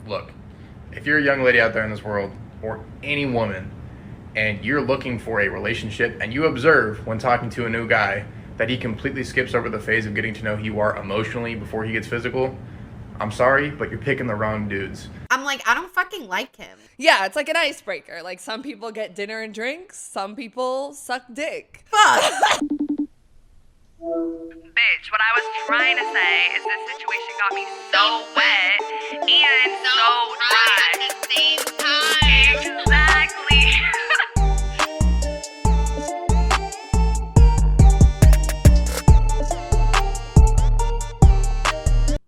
Look, if you're a young lady out there in this world, or any woman, and you're looking for a relationship, and you observe when talking to a new guy that he completely skips over the phase of getting to know who you are emotionally before he gets physical, I'm sorry, but you're picking the wrong dudes. I'm like, I don't fucking like him. Yeah, it's like an icebreaker. Like, some people get dinner and drinks, some people suck dick. Fuck. Bitch, what I was trying to say is this situation got me so wet and so dry at the same time. Exactly.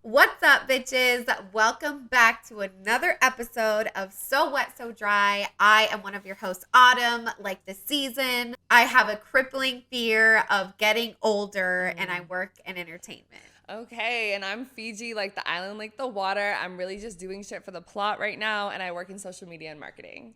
What's up, bitches? Welcome back to another episode of So Wet, So Dry. I am one of your hosts, Autumn. Like the season, I have a crippling fear of getting older, and I work in entertainment. Okay, and I'm Fiji, like the island, like the water. I'm really just doing shit for the plot right now, and I work in social media and marketing.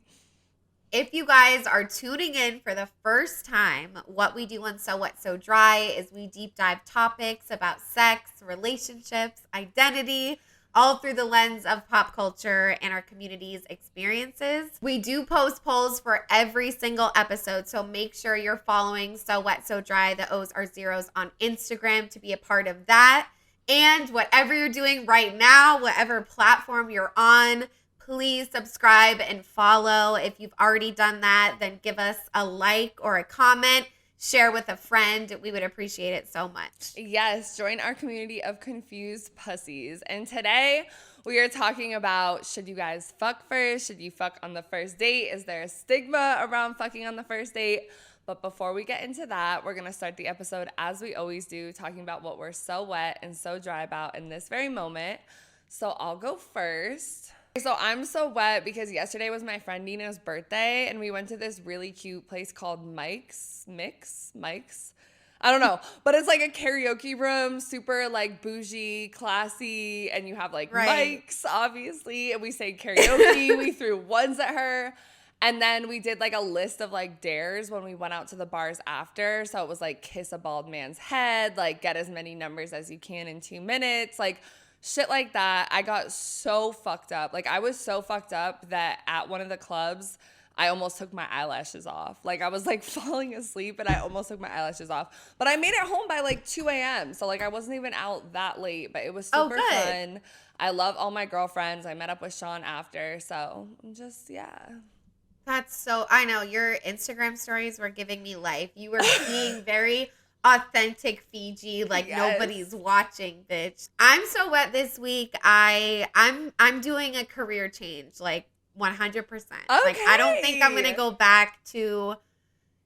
If you guys are tuning in for the first time, what we do on So Wet, So Dry is we deep dive topics about sex, relationships, identity, all through the lens of pop culture and our community's experiences. We do post polls for every single episode, so make sure you're following So Wet, So Dry, the O's are zeros, on Instagram to be a part of that. And whatever you're doing right now, whatever platform you're on, please subscribe and follow. If you've already done that, then give us a like or a comment. Share with a friend. We would appreciate it so much. Yes, join our community of confused pussies. And today we are talking about, should you guys fuck first? Should you fuck on the first date? Is there a stigma around fucking on the first date? But before we get into that, we're going to start the episode as we always do, talking about what we're so wet and so dry about in this very moment. So I'll go first. So I'm so wet because yesterday was my friend Nina's birthday, and we went to this really cute place called Mike's. I don't know, but it's like a karaoke room, super like bougie, classy, and you have like mics, obviously, and we sang karaoke. We threw ones at her, and then we did like a list of like dares when we went out to the bars after. So it was like kiss a bald man's head, like get as many numbers as you can in 2 minutes, like shit like that. I got so fucked up. Like, I was so fucked up that at one of the clubs, I almost took my eyelashes off. Like, I was like falling asleep and I almost took my eyelashes off. But I made it home by like 2 a.m. So like I wasn't even out that late, but it was super fun. I love all my girlfriends. I met up with Sean after. So just, yeah. That's so, I know your Instagram stories were giving me life. You were being very authentic Fiji, like nobody's watching, bitch. I'm so wet this week. I'm doing a career change, like 100%. Like, I don't think I'm gonna go back to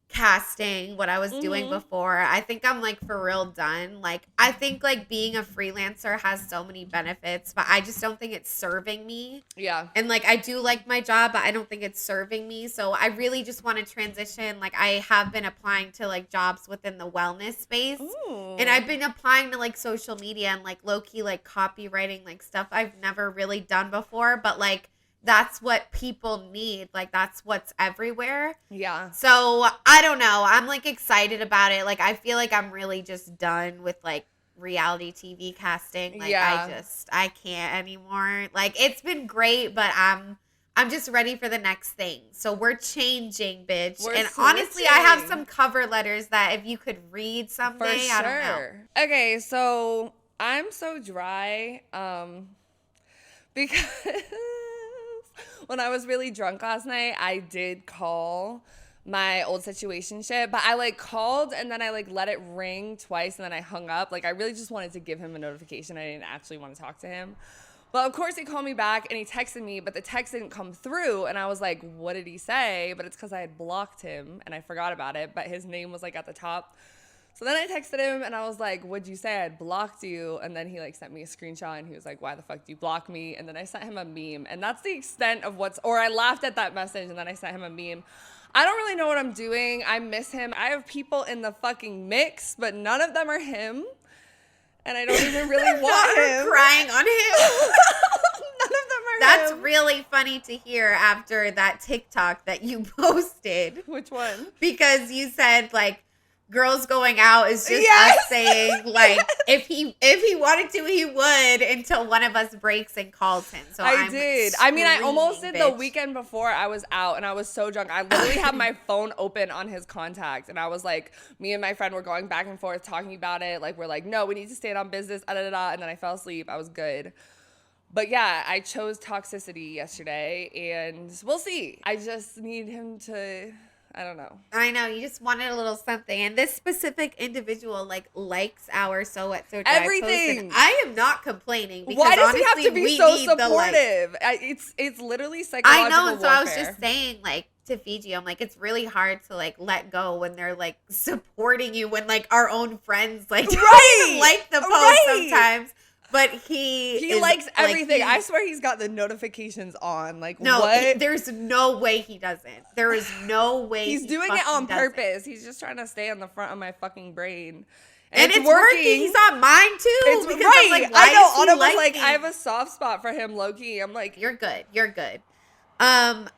casting what I was doing before. I think I'm like for real done. Like, I think like being a freelancer has so many benefits, but I just don't think it's serving me. Yeah. And like, I do like my job, but I don't think it's serving me. So I really just want to transition. Like, I have been applying to like jobs within the wellness space. Ooh. And I've been applying to like social media and like low-key like copywriting, like stuff I've never really done before, but like that's what people need. Like, that's what's everywhere. Yeah. So I don't know. I'm like excited about it. Like, I feel like I'm really just done with like reality TV casting. Like, I can't anymore. Like, it's been great, but I'm just ready for the next thing. So we're changing, bitch. We're and switching. Honestly, I have some cover letters that if you could read someday, For sure. I don't know. Okay, so I'm so dry because when I was really drunk last night, I did call my old situationship, but I like called and then I like let it ring twice and then I hung up. Like, I really just wanted to give him a notification. I didn't actually want to talk to him. But of course he called me back and he texted me, but the text didn't come through. And I was like, what did he say? But it's because I had blocked him and I forgot about it, but his name was like at the top. So then I texted him and I was like, what'd you say? I had blocked you. And then he like sent me a screenshot and he was like, why the fuck do you block me? And then I sent him a meme. And that's the extent of or I laughed at that message and then I sent him a meme. I don't really know what I'm doing. I miss him. I have people in the fucking mix, but none of them are him. And I don't even really want him. Crying on him. None of them are That's him. really funny to hear after that TikTok that you posted. Which one? Because you said like, girls going out is just us saying like if he wanted to he would until one of us breaks and calls him. So I did. I mean, I almost did the bitch. weekend before I was out and I was so drunk. I literally had my phone open on his contact and I was like, me and my friend were going back and forth talking about it. Like, we're like, no, we need to stand on business, and then I fell asleep. I was good. But yeah, I chose toxicity yesterday and we'll see. I just need him to, I don't know. I know, you just wanted a little something, and this specific individual like likes our So What So Dry everything. post, and I am not complaining because why does honestly, he have to be we so need the, like, supportive? It's literally psychological I know, and so warfare. I was just saying like to Fiji, I'm like, it's really hard to like let go when they're like supporting you when like our own friends like don't even like the post sometimes. But he likes everything. Like, I swear he's got the notifications on. Like, no, what? There's no way he doesn't. There is no way He's doing it on doesn't. purpose. He's just trying to stay on the front of my fucking brain. And it's working. He's on mine too. It's because right. I'm like, why I know. is he Autumn was liking like, I have a soft spot for him, low key. I'm like, you're good. You're good. I'm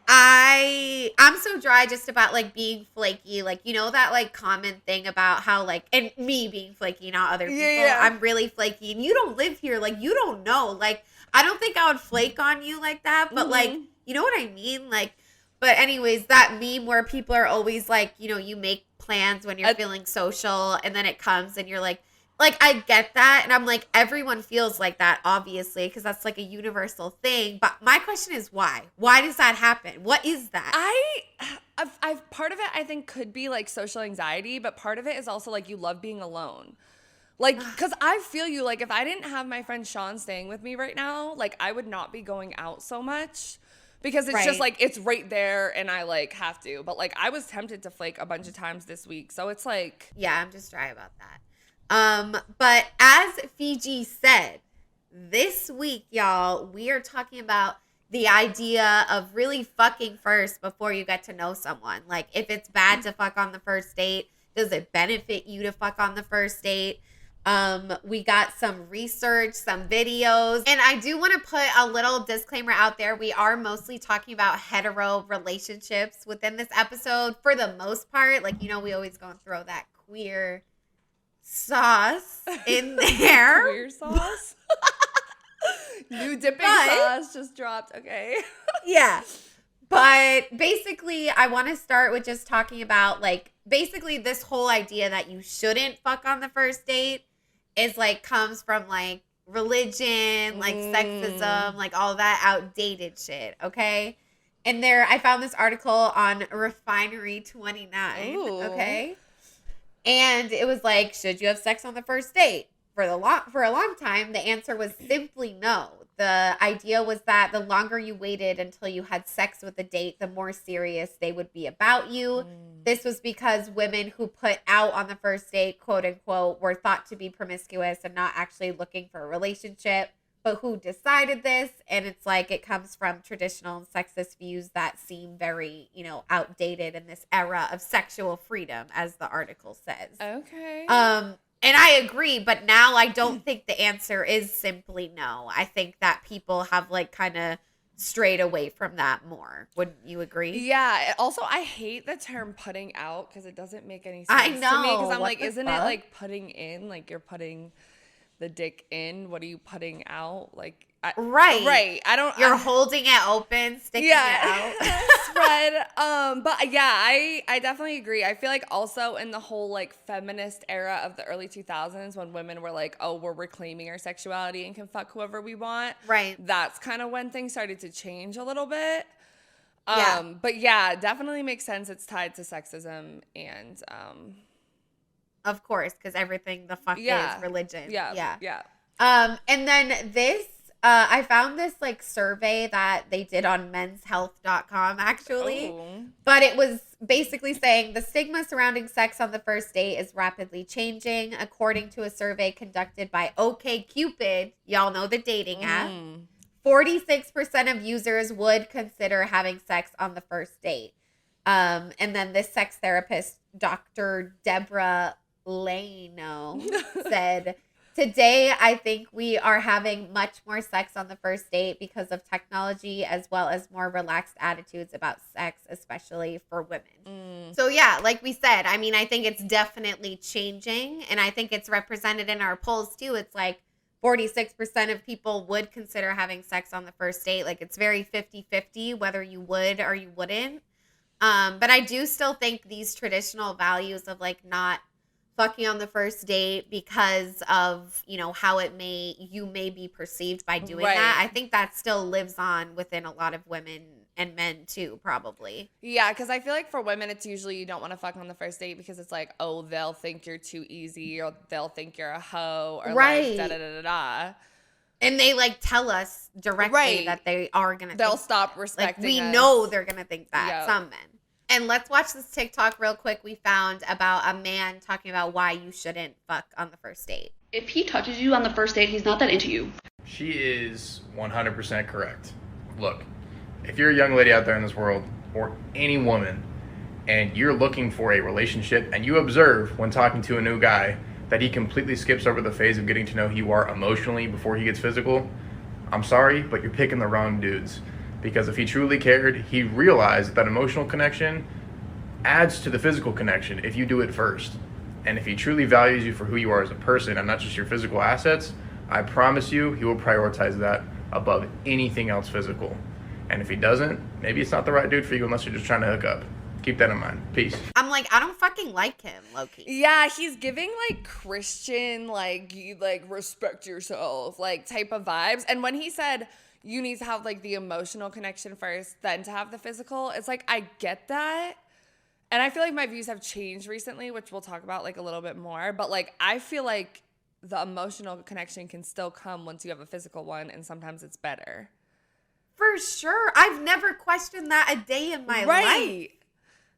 so dry just about like being flaky. Like, you know that like common thing about how like, and me being flaky, not other people. Yeah. I'm really flaky, and you don't live here. Like, you don't know. Like, I don't think I would flake on you like that, but like, you know what I mean? Like, but anyways, that meme where people are always like, you know, you make plans when you're feeling social, and then it comes and you're like, I get that. And I'm like, everyone feels like that, obviously, because that's like a universal thing. But my question is why? Why does that happen? What is that? I've part of it I think could be like social anxiety, but part of it is also like you love being alone. Like, because I feel you, like if I didn't have my friend Sean staying with me right now, like I would not be going out so much. Because it's just like, it's right there and I like have to. But like I was tempted to flake a bunch of times this week. So it's like. Yeah, I'm just dry about that. But as Fiji said, this week, y'all, we are talking about the idea of really fucking first before you get to know someone. Like, if it's bad to fuck on the first date, does it benefit you to fuck on the first date? We got some research, some videos, and I do want to put a little disclaimer out there. We are mostly talking about hetero relationships within this episode for the most part. Like, you know, we always gonna throw that queer sauce in there. Queer sauce? New dipping sauce just dropped. Okay. Yeah. But basically, I want to start with just talking about, like, basically this whole idea that you shouldn't fuck on the first date is, like, comes from, like, religion, like, sexism, like, all that outdated shit, okay? And there, I found this article on Refinery 29, okay? And it was like, should you have sex on the first date? For a long time, the answer was simply no. The idea was that the longer you waited until you had sex with the date, the more serious they would be about you. This was because women who put out on the first date, quote unquote, were thought to be promiscuous and not actually looking for a relationship. But who decided this? And it's like, it comes from traditional and sexist views that seem very, you know, outdated in this era of sexual freedom, as the article says. Okay. And I agree, but now I don't think the answer is simply no. I think that people have like kind of strayed away from that more. Wouldn't you agree? Yeah. Also, I hate the term putting out because it doesn't make any sense I to me. know. Because I'm What like, the isn't fuck? it like putting in? Like you're putting the dick in. What are you putting out? Like, right. You're holding it open, sticking it out. Spread. But yeah, I definitely agree. I feel like also in the whole like feminist era of the early 2000s when women were like, oh, we're reclaiming our sexuality and can fuck whoever we want. Right. That's kind of when things started to change a little bit. Yeah. But yeah, definitely makes sense. It's tied to sexism and Of course, because everything the fuck is religion. Yeah. And then this, I found this like survey that they did on menshealth.com actually. Ooh. But it was basically saying the stigma surrounding sex on the first date is rapidly changing. According to a survey conducted by OkCupid, y'all know the dating app, 46% of users would consider having sex on the first date. And then this sex therapist, Dr. Deborah Lano, said Today, I think we are having much more sex on the first date because of technology as well as more relaxed attitudes about sex, especially for women. So, yeah, like we said, I mean, I think it's definitely changing. And I think it's represented in our polls, too. It's like 46% of people would consider having sex on the first date. Like, it's very 50-50 whether you would or you wouldn't. But I do still think these traditional values of, like, not fucking on the first date because of, you know, how you may be perceived by doing that. I think that still lives on within a lot of women and men too, probably. Yeah, because I feel like for women, it's usually you don't want to fuck on the first date because it's like, oh, they'll think you're too easy or they'll think you're a hoe or like da-da-da-da-da. And they like tell us directly that they are going to They'll stop respecting we us. know they're going to think that, some men. And let's watch this TikTok real quick we found about a man talking about why you shouldn't fuck on the first date. If he touches you on the first date, he's not that into you. She is 100% correct. Look, if you're a young lady out there in this world, or any woman, and you're looking for a relationship, and you observe when talking to a new guy that he completely skips over the phase of getting to know who you are emotionally before he gets physical, I'm sorry, but you're picking the wrong dudes. Because if he truly cared, he'd realize that emotional connection adds to the physical connection if you do it first. And if he truly values you for who you are as a person and not just your physical assets, I promise you he will prioritize that above anything else physical. And if he doesn't, maybe it's not the right dude for you unless you're just trying to hook up. Keep that in mind. Peace. I'm like, I don't fucking like him, low-key. Yeah, he's giving like Christian, like, you like respect yourself, like type of vibes. And when he said you need to have like the emotional connection first, then to have the physical, it's like, I get that. And I feel like my views have changed recently, which we'll talk about like a little bit more. But like, I feel like the emotional connection can still come once you have a physical one, and sometimes it's better. For sure. I've never questioned that a day in my life.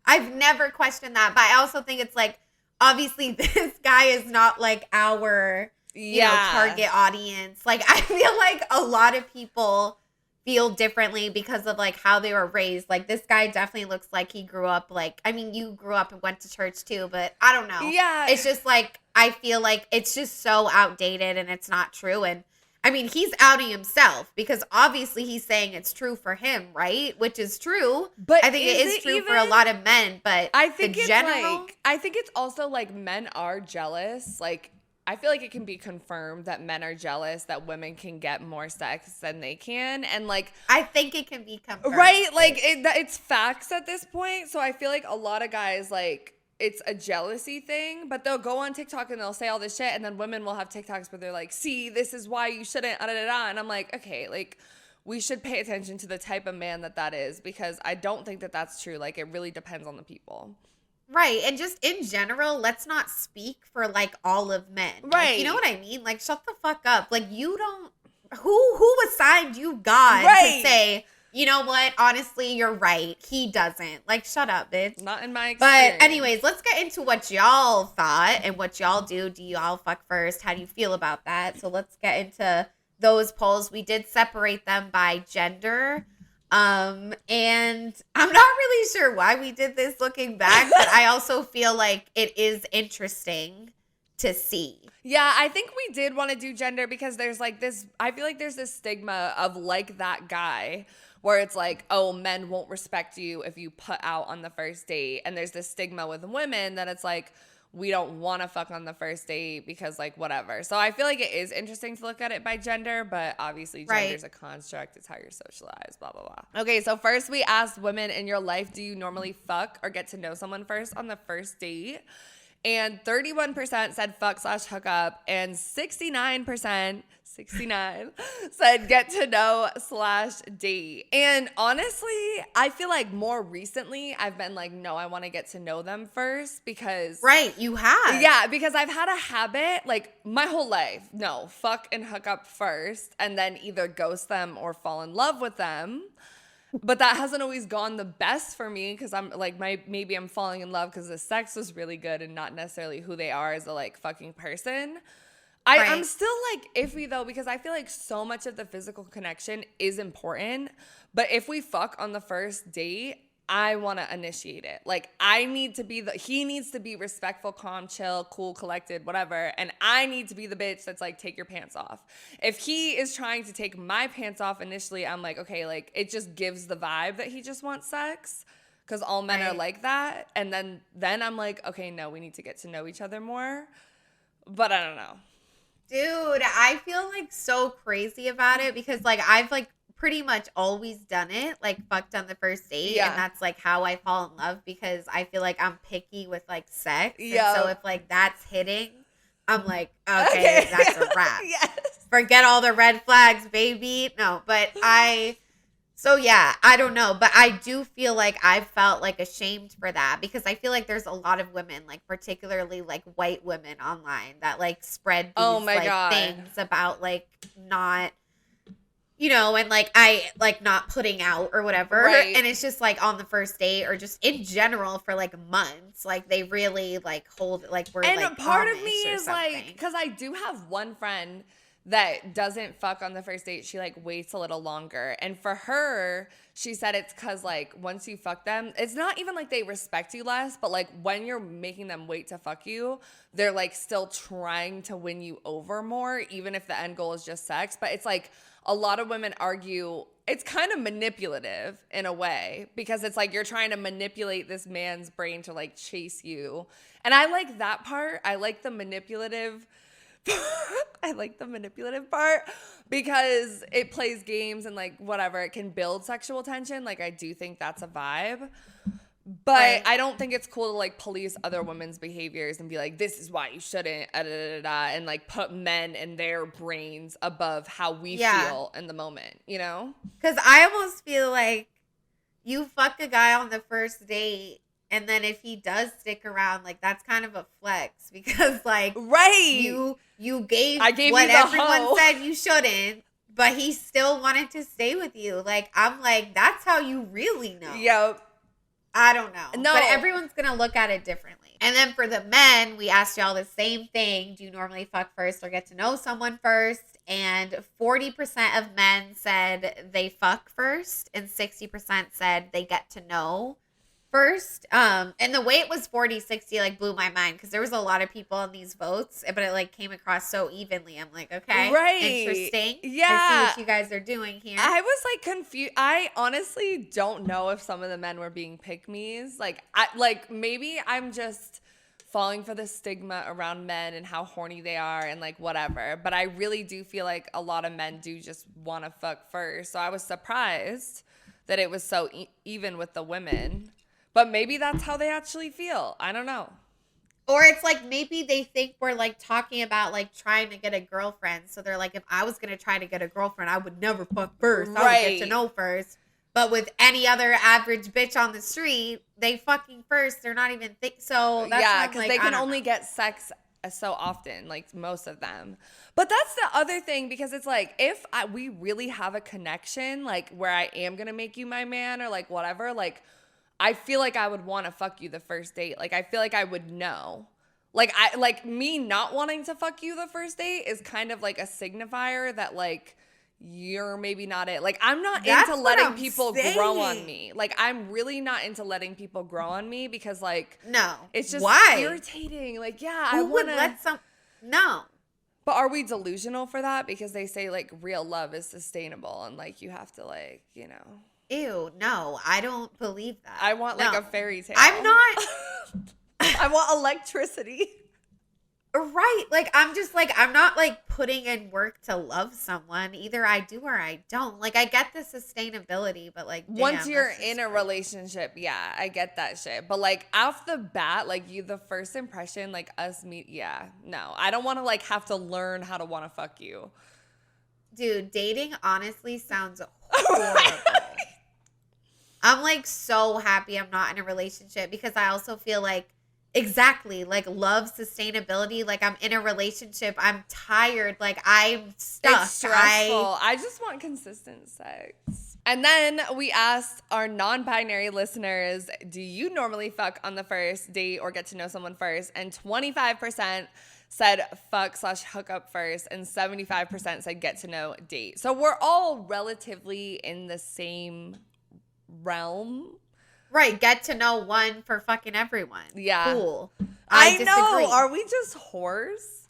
I've never questioned that. But I also think it's like, obviously this guy is not like our you know, target audience. Like, I feel like a lot of people feel differently because of like how they were raised. Like, this guy definitely looks like he grew up like, I mean, you grew up and went to church too, but I don't know. Yeah. It's just like, I feel like it's just so outdated and it's not true. And I mean, he's outing himself because obviously he's saying it's true for him, right? Which is true. But I think it is true for a lot of men, but I think it's like, I think it's also like men are jealous. Like, I feel like it can be confirmed that men are jealous that women can get more sex than they can. And like, I think it can be confirmed. Right? Like, it's facts at this point. So I feel like a lot of guys, like, it's a jealousy thing, but they'll go on TikTok and they'll say all this shit. And then women will have TikToks where they're like, see, this is why you shouldn't, And I'm like, okay, like, we should pay attention to the type of man that is, because I don't think that that's true. Like, it really depends on the people. Right. And just in general, let's not speak for like all of men. Right. Like, you know what I mean? Like, shut the fuck up. Like, you don't, who assigned you God to say, you know what? Honestly, you're right. He doesn't. Like, shut up, bitch. Not in my experience. But anyways, let's get into what y'all thought and what y'all do. Do y'all fuck first? How do you feel about that? So let's get into those polls. We did separate them by gender. And I'm not really sure why we did this looking back, but I also feel like it is interesting to see. Yeah, I think we did want to do gender because there's like this, I feel like there's this stigma of like that guy where it's like, oh, men won't respect you if you put out on the first date. And there's this stigma with women that it's like, we don't want to fuck on the first date because like whatever. So I feel like it is interesting to look at it by gender, but obviously gender's a construct. It's how you're socialized, blah, blah, blah. Okay, so first we asked women in your life, do you normally fuck or get to know someone first on the first date? And 31% said fuck/hookup, and 69% said get to know/date. And honestly, I feel like more recently I've been like, no, I want to get to know them first because. Right, you have. Yeah, because I've had a habit like my whole life. No, fuck and hook up first and then either ghost them or fall in love with them. But that hasn't always gone the best for me because I'm like, maybe I'm falling in love because the sex was really good and not necessarily who they are as a like fucking person. I'm still like iffy though because I feel like so much of the physical connection is important. But if we fuck on the first date, I want to initiate it. Like, I need to be he needs to be respectful, calm, chill, cool, collected, whatever. And I need to be the bitch that's like, take your pants off. If he is trying to take my pants off initially, I'm like, okay, like, it just gives the vibe that he just wants sex. Because all men are like that. And then I'm like, okay, no, we need to get to know each other more. But I don't know. Dude, I feel like so crazy about it because like I've like pretty much always done it, like fucked on the first date. Yeah. And that's like how I fall in love because I feel like I'm picky with like sex. Yeah. And so if like that's hitting, I'm like, okay. That's a wrap. Yes. Forget all the red flags, baby. No, but so yeah, I don't know. But I do feel like I felt like ashamed for that because I feel like there's a lot of women, like particularly like white women online that like spread these God. things about like not, you know, and like I like not putting out or whatever. Right. And it's just like on the first date or just in general for like months. Like they really like hold like we're and like part of Amish me or is something. like, because I do have one friend that doesn't fuck on the first date. She like waits a little longer. And for her, she said it's because like once you fuck them, it's not even like they respect you less, but like when you're making them wait to fuck you, they're like still trying to win you over more, even if the end goal is just sex. But it's like a lot of women argue it's kind of manipulative in a way because it's like you're trying to manipulate this man's brain to like chase you. And I like that part. I like the manipulative I like the manipulative part because it plays games and like whatever, it can build sexual tension. Like I do think that's a vibe. But Right. I don't think it's cool to like police other women's behaviors and be like, this is why you shouldn't, and like put men and their brains above how we feel in the moment, you know? Because I almost feel like you fuck a guy on the first date, and then if he does stick around, like that's kind of a flex because like Right. you gave I gave what you the everyone hoe. said you shouldn't, but he still wanted to stay with you. Like I'm like, that's how you really know. Yep. I don't know. No. But everyone's going to look at it differently. And then for the men, we asked y'all the same thing. Do you normally fuck first or get to know someone first? And 40% of men said they fuck first and 60% said they get to know first. And the way it was 40-60 like blew my mind because there was a lot of people on these votes, but it like came across so evenly. I'm like, okay, Right. interesting. Yeah. I see what you guys are doing here. I was like confused. I honestly don't know if some of the men were being pick-me's. Like maybe I'm just falling for the stigma around men and how horny they are and like whatever. But I really do feel like a lot of men do just want to fuck first. So I was surprised that it was so even with the women. But maybe that's how they actually feel. I don't know. Or it's like maybe they think we're like talking about like trying to get a girlfriend. So they're like, if I was going to try to get a girlfriend, I would never fuck first. I would get to know first. But with any other average bitch on the street, they fucking first. They're not even so that's yeah, why I'm because like, they I can don't only know. get sex so often, like most of them. But that's the other thing because it's like if we really have a connection, like where I am going to make you my man or like whatever, like I feel like I would want to fuck you the first date. Like I feel like I would know. Like me not wanting to fuck you the first date is kind of like a signifier that like you're maybe not it. Like I'm not That's into what letting I'm people grow on saying. me. Like I'm really not into letting people grow on me because like No. it's just Why? irritating. Like yeah, Who I would want let some No. But are we delusional for that? Because they say like real love is sustainable and like you have to like, you know. Ew, no. I don't believe that. I want like No. a fairy tale. I'm not I want electricity. right. Like I'm just like I'm not like putting in work to love someone. Either I do or I don't. Like I get the sustainability, but like Once damn, you're that's just in a crazy. relationship, yeah, I get that shit. But like off the bat, like the first impression, like us meet, yeah, no. I don't want to like have to learn how to want to fuck you. Dude, dating honestly sounds horrible. I'm like so happy I'm not in a relationship because I also feel like exactly like love sustainability. Like I'm in a relationship. I'm tired. Like I'm stuck. It's stressful. I just want consistent sex. And then we asked our non-binary listeners, do you normally fuck on the first date or get to know someone first? And 25% said fuck/hookup first, and 75% said get to know date. So we're all relatively in the same realm. Right, get to know one for fucking everyone. Yeah. Cool. I disagree. know. Are we just whores?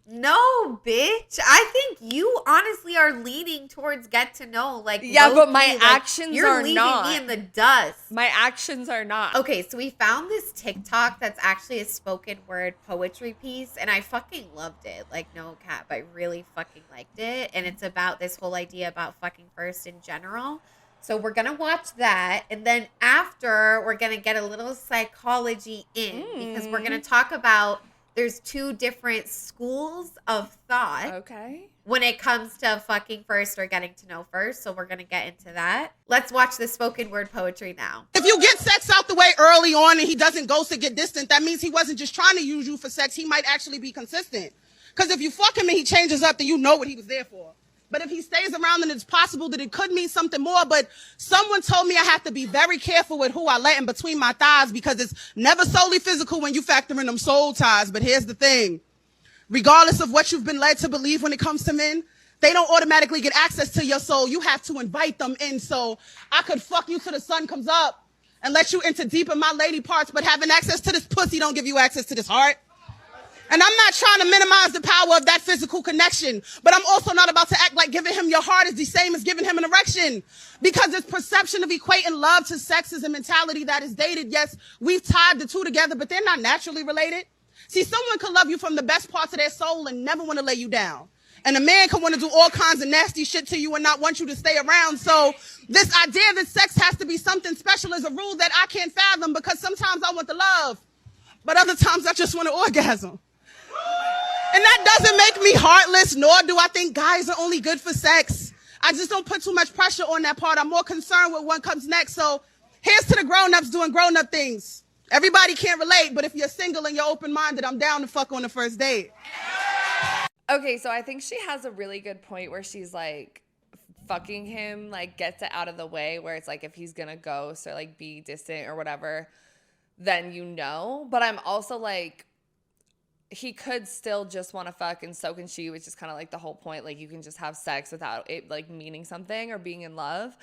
No, bitch. I think you honestly are leaning towards get to know. Like, Yeah, but low-key, my like, actions you're are leaving not. me in the dust. My actions are not. Okay, so we found this TikTok that's actually a spoken word poetry piece, and I fucking loved it. Like, no cap, I really fucking liked it. And it's about this whole idea about fucking first in general. So we're going to watch that. And then after, we're going to get a little psychology in because we're going to talk about there's two different schools of thought Okay. when it comes to fucking first or getting to know first. So we're going to get into that. Let's watch the spoken word poetry now. If you get sex out the way early on and he doesn't ghost or get distant, that means he wasn't just trying to use you for sex. He might actually be consistent. Because if you fuck him and he changes up, then you know what he was there for. But if he stays around, then it's possible that it could mean something more. But someone told me I have to be very careful with who I let in between my thighs because it's never solely physical when you factor in them soul ties. But here's the thing. Regardless of what you've been led to believe when it comes to men, they don't automatically get access to your soul. You have to invite them in. So I could fuck you till the sun comes up and let you into deep in my lady parts, but having access to this pussy don't give you access to this heart. And I'm not trying to minimize the power of that physical connection, but I'm also not about to act like giving him your heart is the same as giving him an erection. Because this perception of equating love to sex is a mentality that is dated. Yes, we've tied the two together, but they're not naturally related. See, someone could love you from the best parts of their soul and never want to lay you down. And a man can want to do all kinds of nasty shit to you and not want you to stay around. So this idea that sex has to be something special is a rule that I can't fathom because sometimes I want the love, but other times I just want an orgasm. And that doesn't make me heartless, nor do I think guys are only good for sex. I just don't put too much pressure on that part. I'm more concerned with what comes next. So here's to the grown-ups doing grown-up things. Everybody can't relate, but if you're single and you're open-minded, I'm down to fuck on the first date. Okay, so I think she has a really good point where she's like, fucking him, like, gets it out of the way, where it's like, if he's gonna ghost or like be distant or whatever, then you know. But I'm also like, he could still just want to fuck, and so can she, which is kind of like the whole point. Like, you can just have sex without it like meaning something or being in love.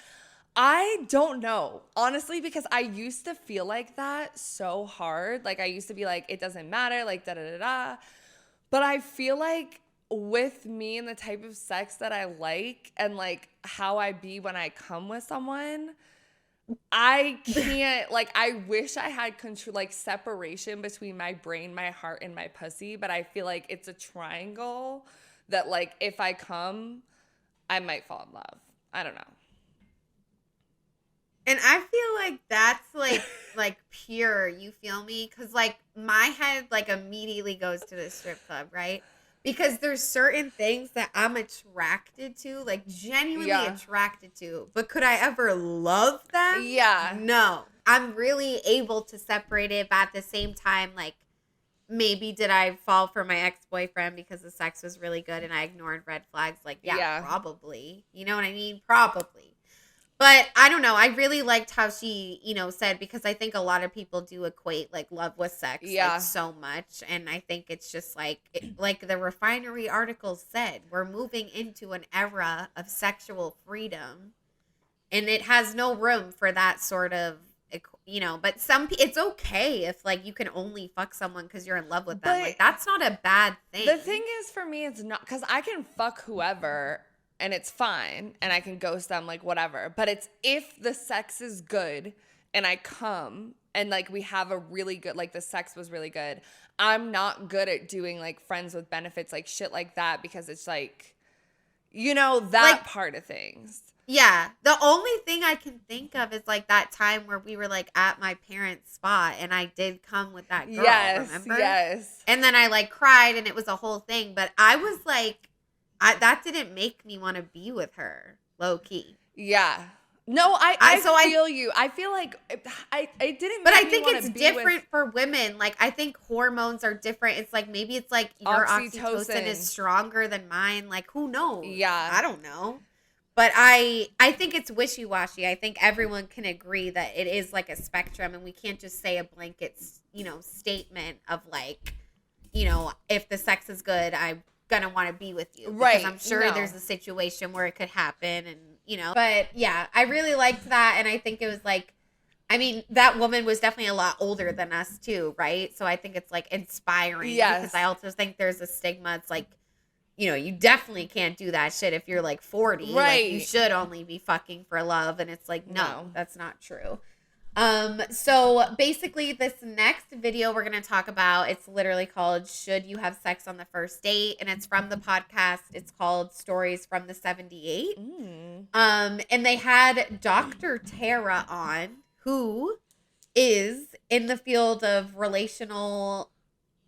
I don't know, honestly, because I used to feel like that so hard. Like, I used to be like, it doesn't matter, like, da-da-da-da. But I feel like with me and the type of sex that I like and, like, how I be when I come with someone, I can't, like, I wish I had control, like, separation between my brain, my heart, and my pussy, but I feel like it's a triangle that, like, if I come, I might fall in love. I don't know. And I feel like that's like pure, you feel me? Because like my head like immediately goes to the strip club, right? Because there's certain things that I'm attracted to, like genuinely attracted to. But could I ever love them? Yeah. No. I'm really able to separate it, but at the same time, like maybe did I fall for my ex-boyfriend because the sex was really good and I ignored red flags? Like, yeah. Probably. You know what I mean? Probably. But I don't know. I really liked how she, said, because I think a lot of people do equate like love with sex like so much. And I think it's just like the Refinery article said, we're moving into an era of sexual freedom. And it has no room for that sort of, but it's okay if like you can only fuck someone because you're in love with them. Like that's not a bad thing. The thing is for me, it's not, because I can fuck whoever and it's fine, and I can ghost them, like, whatever. But it's if the sex is good, and I come, and, like, we have a really good, like, the sex was really good, I'm not good at doing, like, friends with benefits, like, shit like that, because it's, like, that like, part of things. Yeah. The only thing I can think of is, like, that time where we were, like, at my parents' spot, and I did come with that girl, remember? Yes. And then I, like, cried, and it was a whole thing. But I was, like, that didn't make me want to be with her, low key. Yeah. No, I feel you. I feel like I didn't. But I think it's different for women. Like I think hormones are different. It's like maybe it's like your oxytocin is stronger than mine. Like who knows? Yeah, I don't know. But I think it's wishy-washy. I think everyone can agree that it is like a spectrum, and we can't just say a blanket, statement of like, if the sex is good, I'm gonna want to be with you, right? Because I'm sure there's a situation where it could happen, and but yeah, I really liked that, and I think it was like I mean, that woman was definitely a lot older than us too, right? So I think it's like inspiring. Yes. Because I also think there's a stigma. It's like, you know, you definitely can't do that shit if you're like 40. Like, you Right. should only be fucking for love. And it's like, no, No. that's not true. So basically this next video we're going to talk about, it's literally called Should You Have Sex on the First Date? And it's from the podcast. It's called Stories from the 78. And they had Dr. Tara on, who is in the field of relational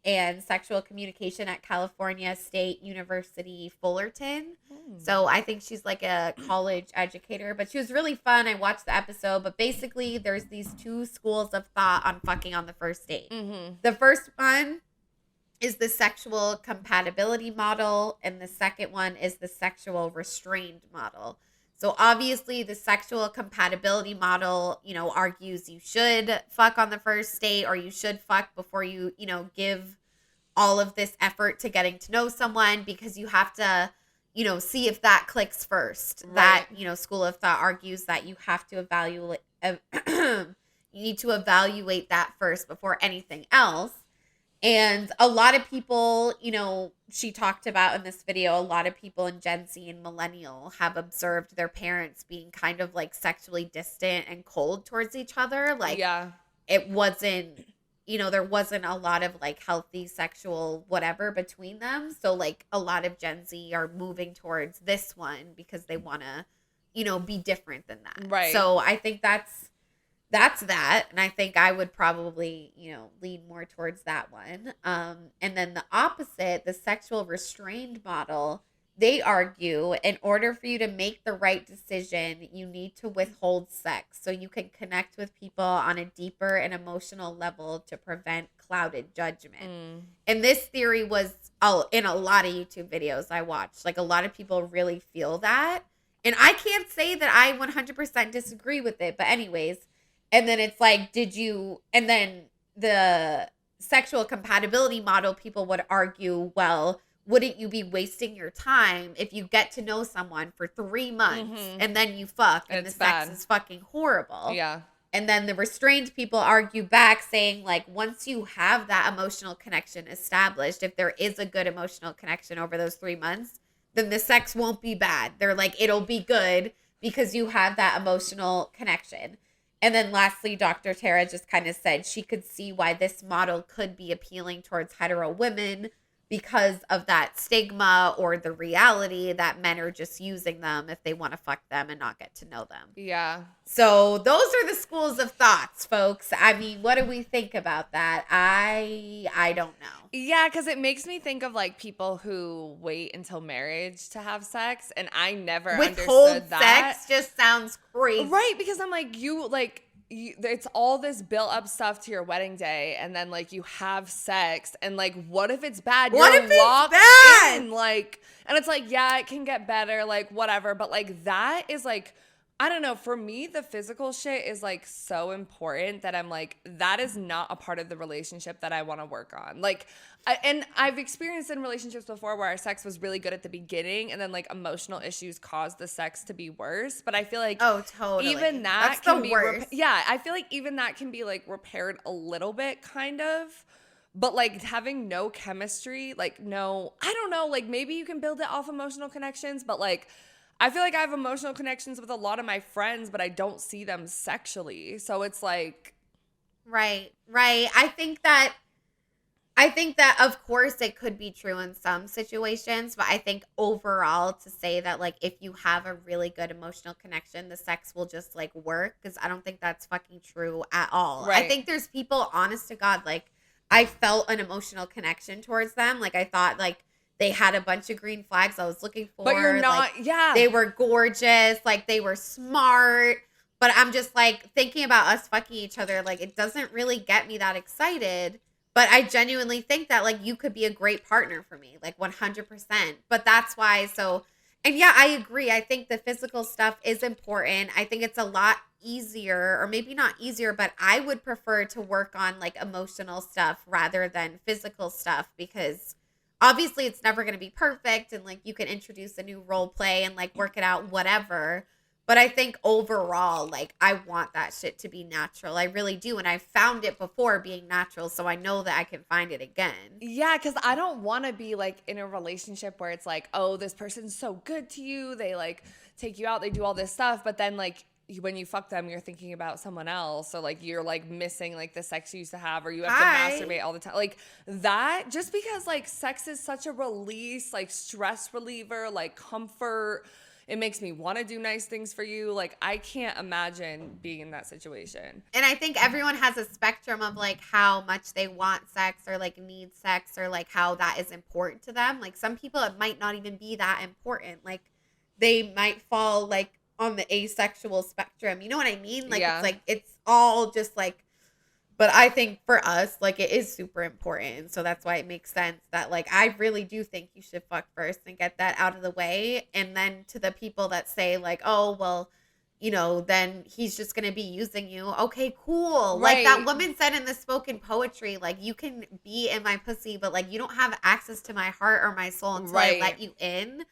and sexual communication at California State University, Fullerton. So I think she's like a college educator, but she was really fun. I watched the episode, but basically there's these two schools of thought on fucking on the first date. The first one is the sexual compatibility model, and the second one is the sexual restrained model. So obviously the sexual compatibility model, you know, argues you should fuck on the first date, or you should fuck before you, you know, give all of this effort to getting to know someone, because you have to, you know, see if that clicks first. Right. That, you know, school of thought argues that you have to evaluate, you need to evaluate that first before anything else. And a lot of people, you know, she talked about in this video, a lot of people in Gen Z and millennial have observed their parents being kind of like sexually distant and cold towards each other. Like, Yeah. it wasn't, you know, there wasn't a lot of like healthy sexual whatever between them. So like a lot of Gen Z are moving towards this one because they want to, you know, be different than that. Right. So I think that's that. And I think I would probably, you know, lean more towards that one. And then the opposite, the sexual restrained model, they argue in order for you to make the right decision, you need to withhold sex so you can connect with people on a deeper and emotional level to prevent clouded judgment. And this theory was in a lot of YouTube videos I watched. Like, a lot of people really feel that. And I can't say that I 100% disagree with it. But anyways, and then it's like, and then the sexual compatibility model, people would argue, well, wouldn't you be wasting your time if you get to know someone for 3 months and then you fuck and It's the sex bad. is fucking horrible? Yeah. And then the restrained people argue back, saying like, once you have that emotional connection established, if there is a good emotional connection over those 3 months, then the sex won't be bad. They're like, it'll be good because you have that emotional connection. And then lastly, Dr. Tara just kind of said she could see why this model could be appealing towards hetero women because of that stigma or the reality that men are just using them if they want to fuck them and not get to know them. Yeah. So those are the schools of thoughts, folks. I mean, what do we think about that? I don't know. Yeah, because it makes me think of like people who wait until marriage to have sex, and I never Withhold understood that. sex just sounds crazy. Right, because I'm like, it's all this built up stuff to your wedding day, and then like you have sex, and like, what if it's bad? What You're if it's locked bad? in, like, and it's like, yeah, it can get better, like whatever, but like that is like, I don't know. For me, the physical shit is like so important that I'm like, that is not a part of the relationship that I want to work on. Like, and I've experienced in relationships before where our sex was really good at the beginning, and then like emotional issues caused the sex to be worse. But I feel like, Oh, totally. even that That's can the be worst. yeah, I feel like even that can be like repaired a little bit, kind of. But like having no chemistry, like no, I don't know, like maybe you can build it off emotional connections, but like I feel like I have emotional connections with a lot of my friends, but I don't see them sexually. So it's like, Right. I think that of course it could be true in some situations, but I think overall to say that like if you have a really good emotional connection, the sex will just like work, because I don't think that's fucking true at all. Right. I think there's people, honest to God, like I felt an emotional connection towards them. Like I thought like they had a bunch of green flags I was looking for. but you're not, like, yeah. They were gorgeous, like they were smart. But I'm just like thinking about us fucking each other, like it doesn't really get me that excited. But I genuinely think that like you could be a great partner for me, like 100%. But that's why, and yeah, I agree. I think the physical stuff is important. I think it's a lot easier, or maybe not easier, but I would prefer to work on like emotional stuff rather than physical stuff, because obviously it's never going to be perfect, and like you can introduce a new role play and like work it out, whatever. But I think overall, like, I want that shit to be natural. I really do. And I found it before being natural, so I know that I can find it again. Yeah, because I don't want to be like in a relationship where it's like, oh, this person's so good to you. They like take you out, they do all this stuff. But then like when you fuck them, you're thinking about someone else. So like you're like missing like the sex you used to have, or you have to masturbate all the time. Like that, just because like sex is such a release, like stress reliever, like comfort. It makes me want to do nice things for you. Like, I can't imagine being in that situation. And I think everyone has a spectrum of, like, how much they want sex or, like, need sex or, like, how that is important to them. Like, some people, it might not even be that important. Like, they might fall, like, on the asexual spectrum. You know what I mean? Like, Yeah. It's, like, it's all just, like, but I think for us, like, it is super important. And so that's why it makes sense that, like, I really do think you should fuck first and get that out of the way. And then to the people that say, like, oh, well, you know, then he's just going to be using you. Okay, cool. Right. Like that woman said in the spoken poetry, like, you can be in my pussy, but, like, you don't have access to my heart or my soul until I let you in.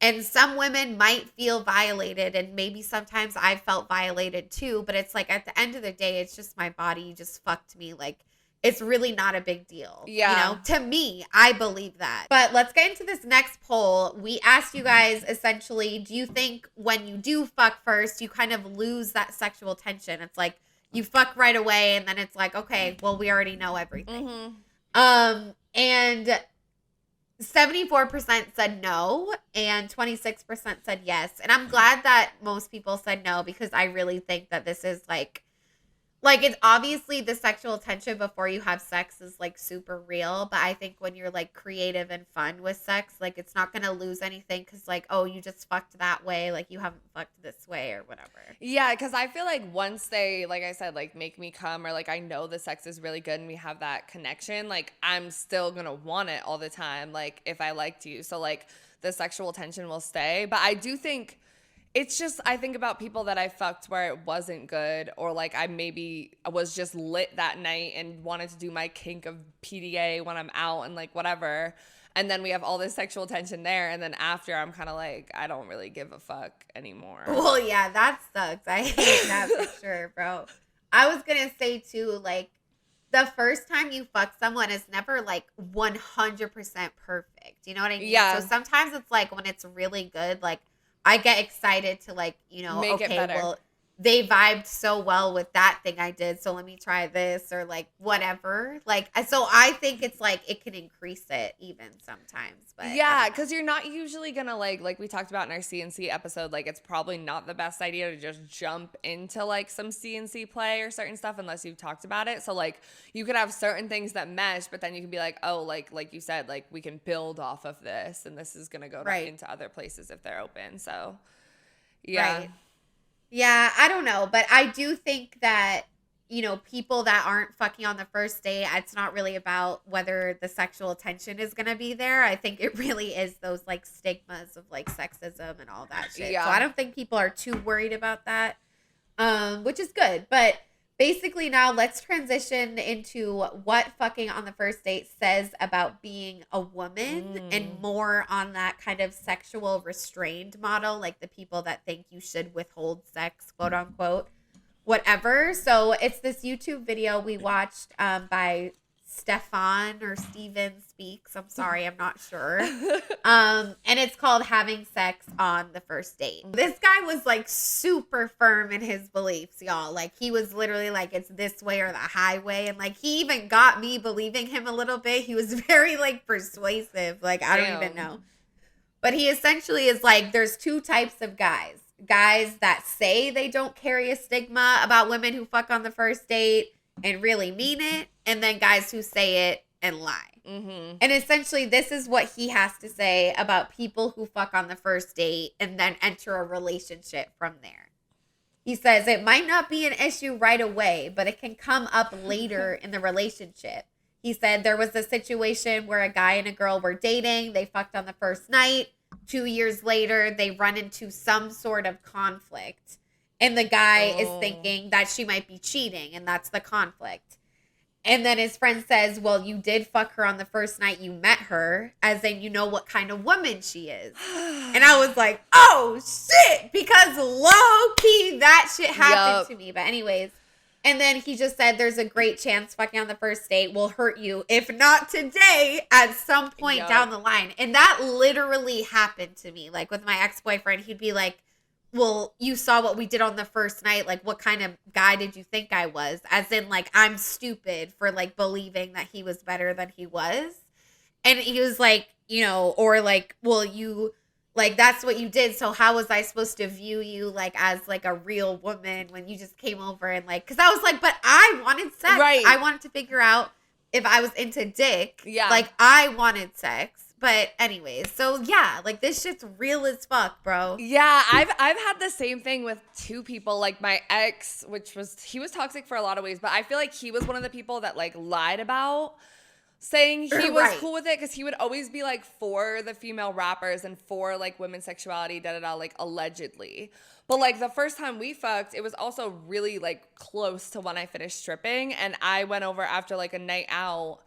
And some women might feel violated, and maybe sometimes I felt violated too, but it's like at the end of the day, it's just my body. You just fucked me. Like, it's really not a big deal. Yeah. You know, to me, I believe that. But let's get into this next poll. We asked you guys essentially, do you think when you do fuck first, you kind of lose that sexual tension? It's like you fuck right away, and then it's like, okay, well, we already know everything. And 74% said no and 26% said yes. And I'm glad that most people said no, because I really think that this is like it's obviously the sexual tension before you have sex is like super real. But I think when you're like creative and fun with sex, like it's not going to lose anything because like, oh, you just fucked that way. Like you haven't fucked this way or whatever. Yeah, because I feel like once they, like I said, like make me come, or like I know the sex is really good and we have that connection, like I'm still going to want it all the time. Like if I liked you. So like the sexual tension will stay. But I do think it's just, I think about people that I fucked where it wasn't good, or like I was just lit that night and wanted to do my kink of PDA when I'm out and like whatever. And then we have all this sexual tension there. And then after, I'm kind of like, I don't really give a fuck anymore. Well, yeah, that sucks. I hate that for sure, bro. I was going to say too, like, the first time you fuck someone is never like 100% perfect. You know what I mean? Yeah. So sometimes it's like when it's really good, like, I get excited to like, you know, Make it better. well, they vibed so well with that thing I did, so let me try this or like whatever. Like, so I think it's like it can increase it even sometimes. But yeah, because you're not usually gonna like we talked about in our CNC episode, like it's probably not the best idea to just jump into like some CNC play or certain stuff unless you've talked about it. So like you could have certain things that mesh, but then you can be like, oh, like you said, like we can build off of this, and this is gonna go into other places if they're open. So yeah. Right. Yeah, I don't know, but I do think that, you know, people that aren't fucking on the first date, it's not really about whether the sexual tension is going to be there. I think it really is those like stigmas of like sexism and all that shit. Yeah. So I don't think people are too worried about that, which is good. But basically now let's transition into what fucking on the first date says about being a woman and more on that kind of sexual restrained model, like the people that think you should withhold sex, quote unquote, whatever. So it's this YouTube video we watched by Stefan or Steven Speaks. I'm sorry, I'm not sure. And it's called Having Sex on the First Date. This guy was like super firm in his beliefs, y'all. Like he was literally like, it's this way or the highway. And like he even got me believing him a little bit. He was very like persuasive. Like I don't even know. But he essentially is like, there's two types of guys. Guys that say they don't carry a stigma about women who fuck on the first date and really mean it, and then guys who say it and lie. And essentially this is what he has to say about people who fuck on the first date and then enter a relationship from there. He says it might not be an issue right away, but it can come up later in the relationship. He said there was a situation where a guy and a girl were dating. They fucked on the first night. 2 years later, they run into some sort of conflict. And the guy is thinking that she might be cheating, and that's the conflict. And then his friend says, well, you did fuck her on the first night you met her, as in you know what kind of woman she is. And I was like, oh, shit, because low-key that shit happened to me. But anyways, and then he just said there's a great chance fucking on the first date will hurt you, if not today, at some point down the line. And that literally happened to me. Like with my ex-boyfriend, he'd be like, well, you saw what we did on the first night. Like, what kind of guy did you think I was? As in, like, I'm stupid for, like, believing that he was better than he was. And he was like, you know, or like, well, you, like, that's what you did. So how was I supposed to view you, like, as, like, a real woman when you just came over and, like, because I was like, but I wanted sex. Right. I wanted to figure out if I was into dick. Yeah. Like, I wanted sex. But anyways, so yeah, like this shit's real as fuck, bro. Yeah, I've had the same thing with two people. Like my ex, he was toxic for a lot of ways, but I feel like he was one of the people that like lied about saying he was cool with it, because he would always be like for the female rappers and for like women's sexuality, like allegedly. But like the first time we fucked, it was also really like close to when I finished stripping, and I went over after like a night out.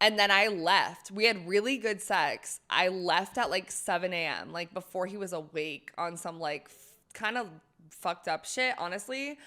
And then I left. We had really good sex. I left at like 7 a.m., like before he was awake on some like kind of fucked up shit, honestly.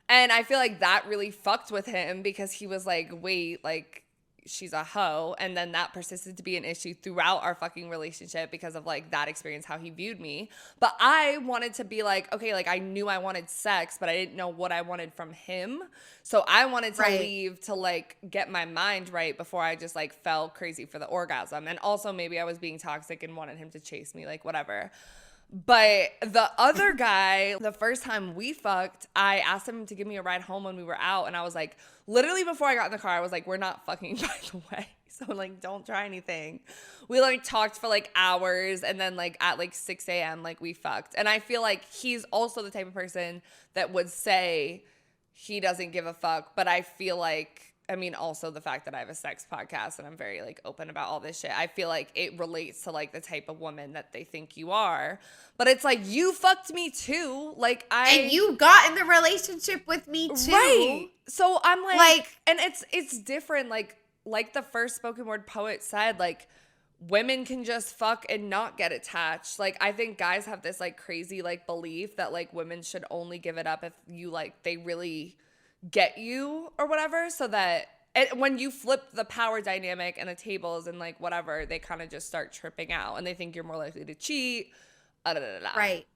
And I feel like that really fucked with him, because he was like, wait, like she's a hoe. And then that persisted to be an issue throughout our fucking relationship because of like that experience, how he viewed me. But I wanted to be like, okay, like I knew I wanted sex, but I didn't know what I wanted from him. So I wanted to leave to like get my mind right before I just like fell crazy for the orgasm. And also maybe I was being toxic and wanted him to chase me, like whatever. But the other guy, the first time we fucked, I asked him to give me a ride home when we were out. And I was like, literally before I got in the car, I was like, we're not fucking, by the way. So like, don't try anything. We like talked for like hours. And then like at like 6 a.m., like we fucked. And I feel like he's also the type of person that would say he doesn't give a fuck. But I feel like, I mean, also the fact that I have a sex podcast and I'm very like open about all this shit, I feel like it relates to like the type of woman that they think you are. But it's like, you fucked me too. And you got in the relationship with me too. Right. So I'm like, and it's different. Like the first spoken word poet said, like women can just fuck and not get attached. Like I think guys have this like crazy like belief that like women should only give it up if you like, they really get you or whatever, so that when you flip the power dynamic and the tables and like whatever, they kind of just start tripping out and they think you're more likely to cheat. Right.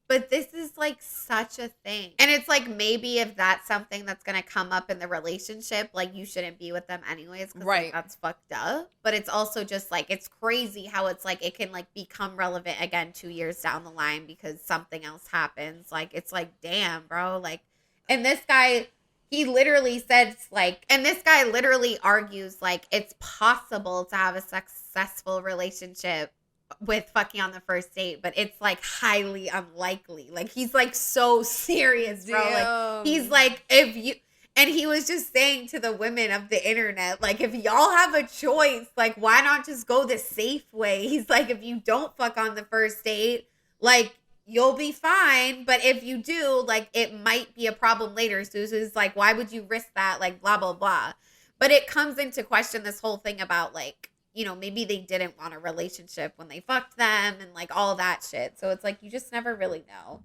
But this is like such a thing. And it's like, maybe if that's something that's going to come up in the relationship, like you shouldn't be with them anyways. Right. Like, that's fucked up. But it's also just like, it's crazy how it's like, it can like become relevant again 2 years down the line because something else happens. Like, it's like, damn, bro. Like, and this guy, he literally says like, and this guy literally argues like it's possible to have a successful relationship with fucking on the first date, but it's like highly unlikely. Like he's like so serious, bro. Damn. Like he's like, if you, and he was just saying to the women of the internet, like if y'all have a choice, like why not just go the safe way? He's like, if you don't fuck on the first date, like you'll be fine. But if you do, like, it might be a problem later. So it's like, why would you risk that? Like, blah, blah, blah. But it comes into question this whole thing about, like, you know, maybe they didn't want a relationship when they fucked them and, like, all that shit. So it's like, you just never really know.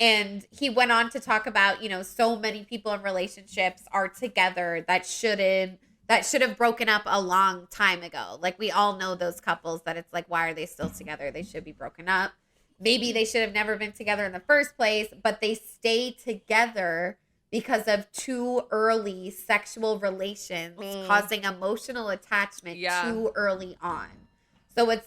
And he went on to talk about, you know, so many people in relationships are together that should have broken up a long time ago. Like, we all know those couples that it's like, why are they still together? They should be broken up. Maybe they should have never been together in the first place, but they stay together because of too early sexual relations causing emotional attachment too early on. So it's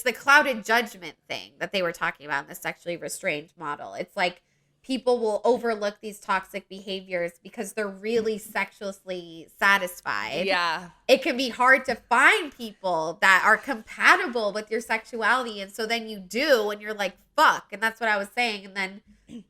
the clouded judgment thing that they were talking about in the sexually restrained model. It's like people will overlook these toxic behaviors because they're really sexually satisfied. Yeah. It can be hard to find people that are compatible with your sexuality. And so then you do, and you're like, fuck. And that's what I was saying. And then,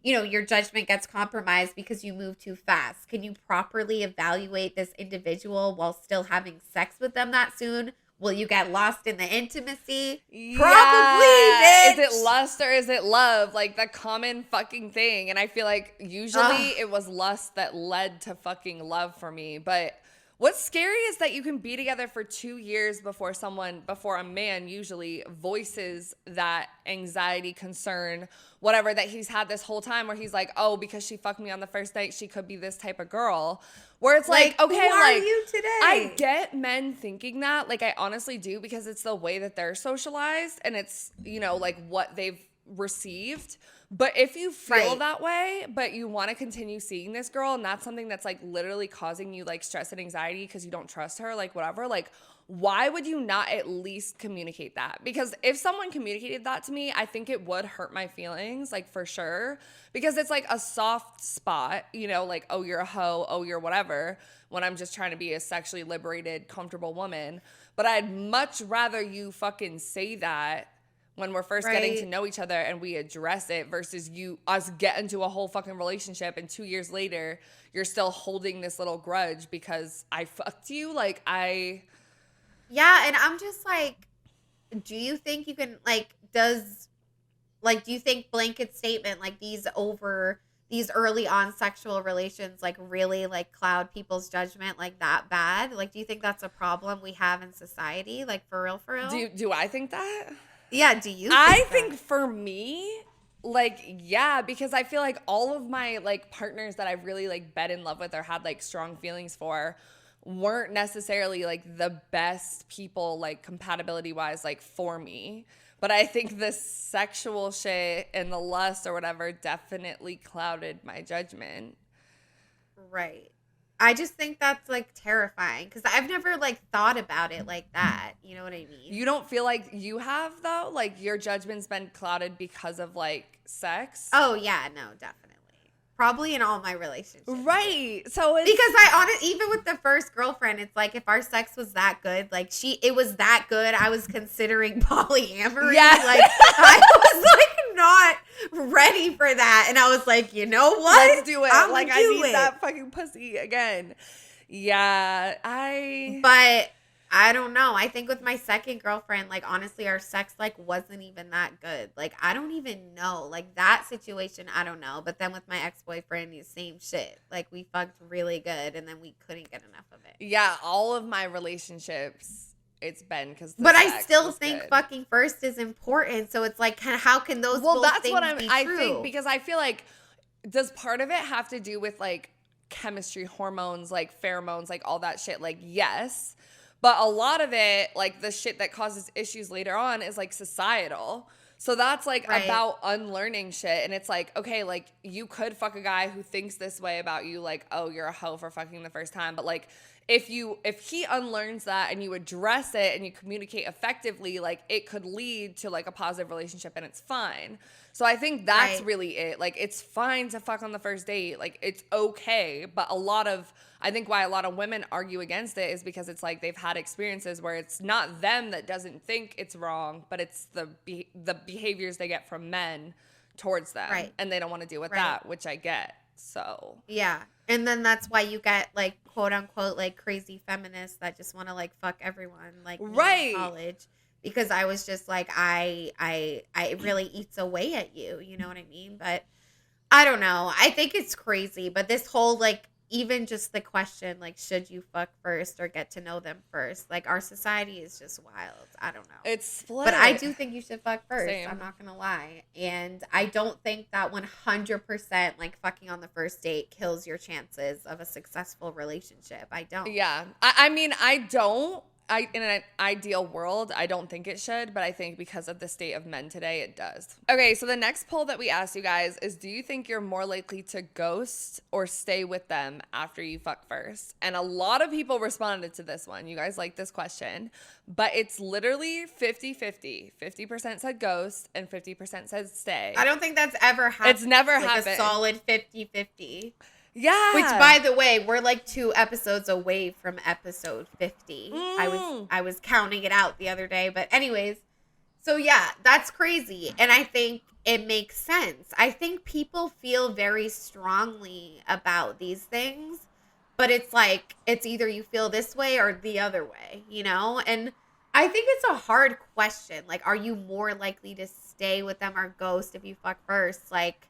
you know, your judgment gets compromised because you move too fast. Can you properly evaluate this individual while still having sex with them that soon Will you get lost in the intimacy? Yeah. Probably, bitch. Is it lust or is it love? Like the common fucking thing. And I feel like usually it was lust that led to fucking love for me. But what's scary is that you can be together for 2 years before a man usually voices that anxiety, concern, whatever that he's had this whole time, where he's like, oh, because she fucked me on the first date, she could be this type of girl. Where it's like okay, who are like you today? I get men thinking that, like I honestly do, because it's the way that they're socialized and it's, you know, like what they've received. But if you feel that way, but you want to continue seeing this girl and that's something that's like literally causing you like stress and anxiety because you don't trust her, like whatever, like why would you not at least communicate that? Because if someone communicated that to me, I think it would hurt my feelings, like for sure, because it's like a soft spot, you know, like, oh, you're a hoe, oh, you're whatever, when I'm just trying to be a sexually liberated, comfortable woman. But I'd much rather you fucking say that when we're first getting to know each other and we address it versus us get into a whole fucking relationship and 2 years later you're still holding this little grudge because I fucked you. Like Yeah, and I'm just like, do you think you can do you think blanket statement like these early on sexual relations like really like cloud people's judgment like that bad? Like, do you think that's a problem we have in society? Like for real? Do I think that? Yeah, do you? I think for me, like, yeah, because I feel like all of my like partners that I've really like been in love with or had like strong feelings for weren't necessarily like the best people like compatibility wise like for me. But I think the sexual shit and the lust or whatever definitely clouded my judgment. Right. I just think that's like terrifying because I've never like thought about it like that. You know what I mean? You don't feel like you have though? Like your judgment's been clouded because of like sex? Oh yeah, no, definitely. Probably in all my relationships. Right. So it's because even with the first girlfriend, it's like if our sex was that good, like it was that good, I was considering polyamory. Yeah. Like I was like not ready for that. And I was like, you know what? Let's do it. Like I need that fucking pussy again. Yeah. But I don't know. I think with my second girlfriend, like honestly, our sex like wasn't even that good. Like I don't even know. Like that situation, I don't know. But then with my ex-boyfriend, the same shit. Like we fucked really good and then we couldn't get enough of it. Yeah, all of my relationships, it's been because. But I still think fucking first is important. So it's like, how can those? Well, both that's things what I true? think, because I feel like, does part of it have to do with like chemistry, hormones, like pheromones, like all that shit? Like yes. But a lot of it, like the shit that causes issues later on is like societal. So that's like about unlearning shit. And it's like, okay, like you could fuck a guy who thinks this way about you, like, oh, you're a hoe for fucking the first time. But like if he unlearns that and you address it and you communicate effectively, like it could lead to like a positive relationship and it's fine. So I think that's really it. Like it's fine to fuck on the first date. Like it's okay. But I think why a lot of women argue against it is because it's like they've had experiences where it's not them that doesn't think it's wrong, but it's the behaviors they get from men towards them. Right. And they don't want to deal with that, which I get. So. Yeah. And then that's why you get like quote unquote like crazy feminists that just want to like fuck everyone like in college. Because I was just like, it really eats away at you. You know what I mean? But I don't know. I think it's crazy. But this whole like, even just the question, like, should you fuck first or get to know them first? Like, our society is just wild. I don't know. It's split. But I do think you should fuck first. Same. I'm not going to lie. And I don't think that 100% like fucking on the first date kills your chances of a successful relationship. I don't. Yeah. I mean, I don't. In an ideal world, I don't think it should, but I think because of the state of men today, it does. Okay, so the next poll that we asked you guys is, do you think you're more likely to ghost or stay with them after you fuck first? And a lot of people responded to this one. You guys like this question, but it's literally 50-50. 50% said ghost and 50% said stay. I don't think that's ever happened. It's never like happened. A solid 50-50. Yeah. Which, by the way, we're like 2 episodes away from episode 50. I was counting it out the other day. But anyways, so yeah, that's crazy. And I think it makes sense. I think people feel very strongly about these things. But it's like, it's either you feel this way or the other way, you know? And I think it's a hard question. Like, are you more likely to stay with them or ghost if you fuck first? Like,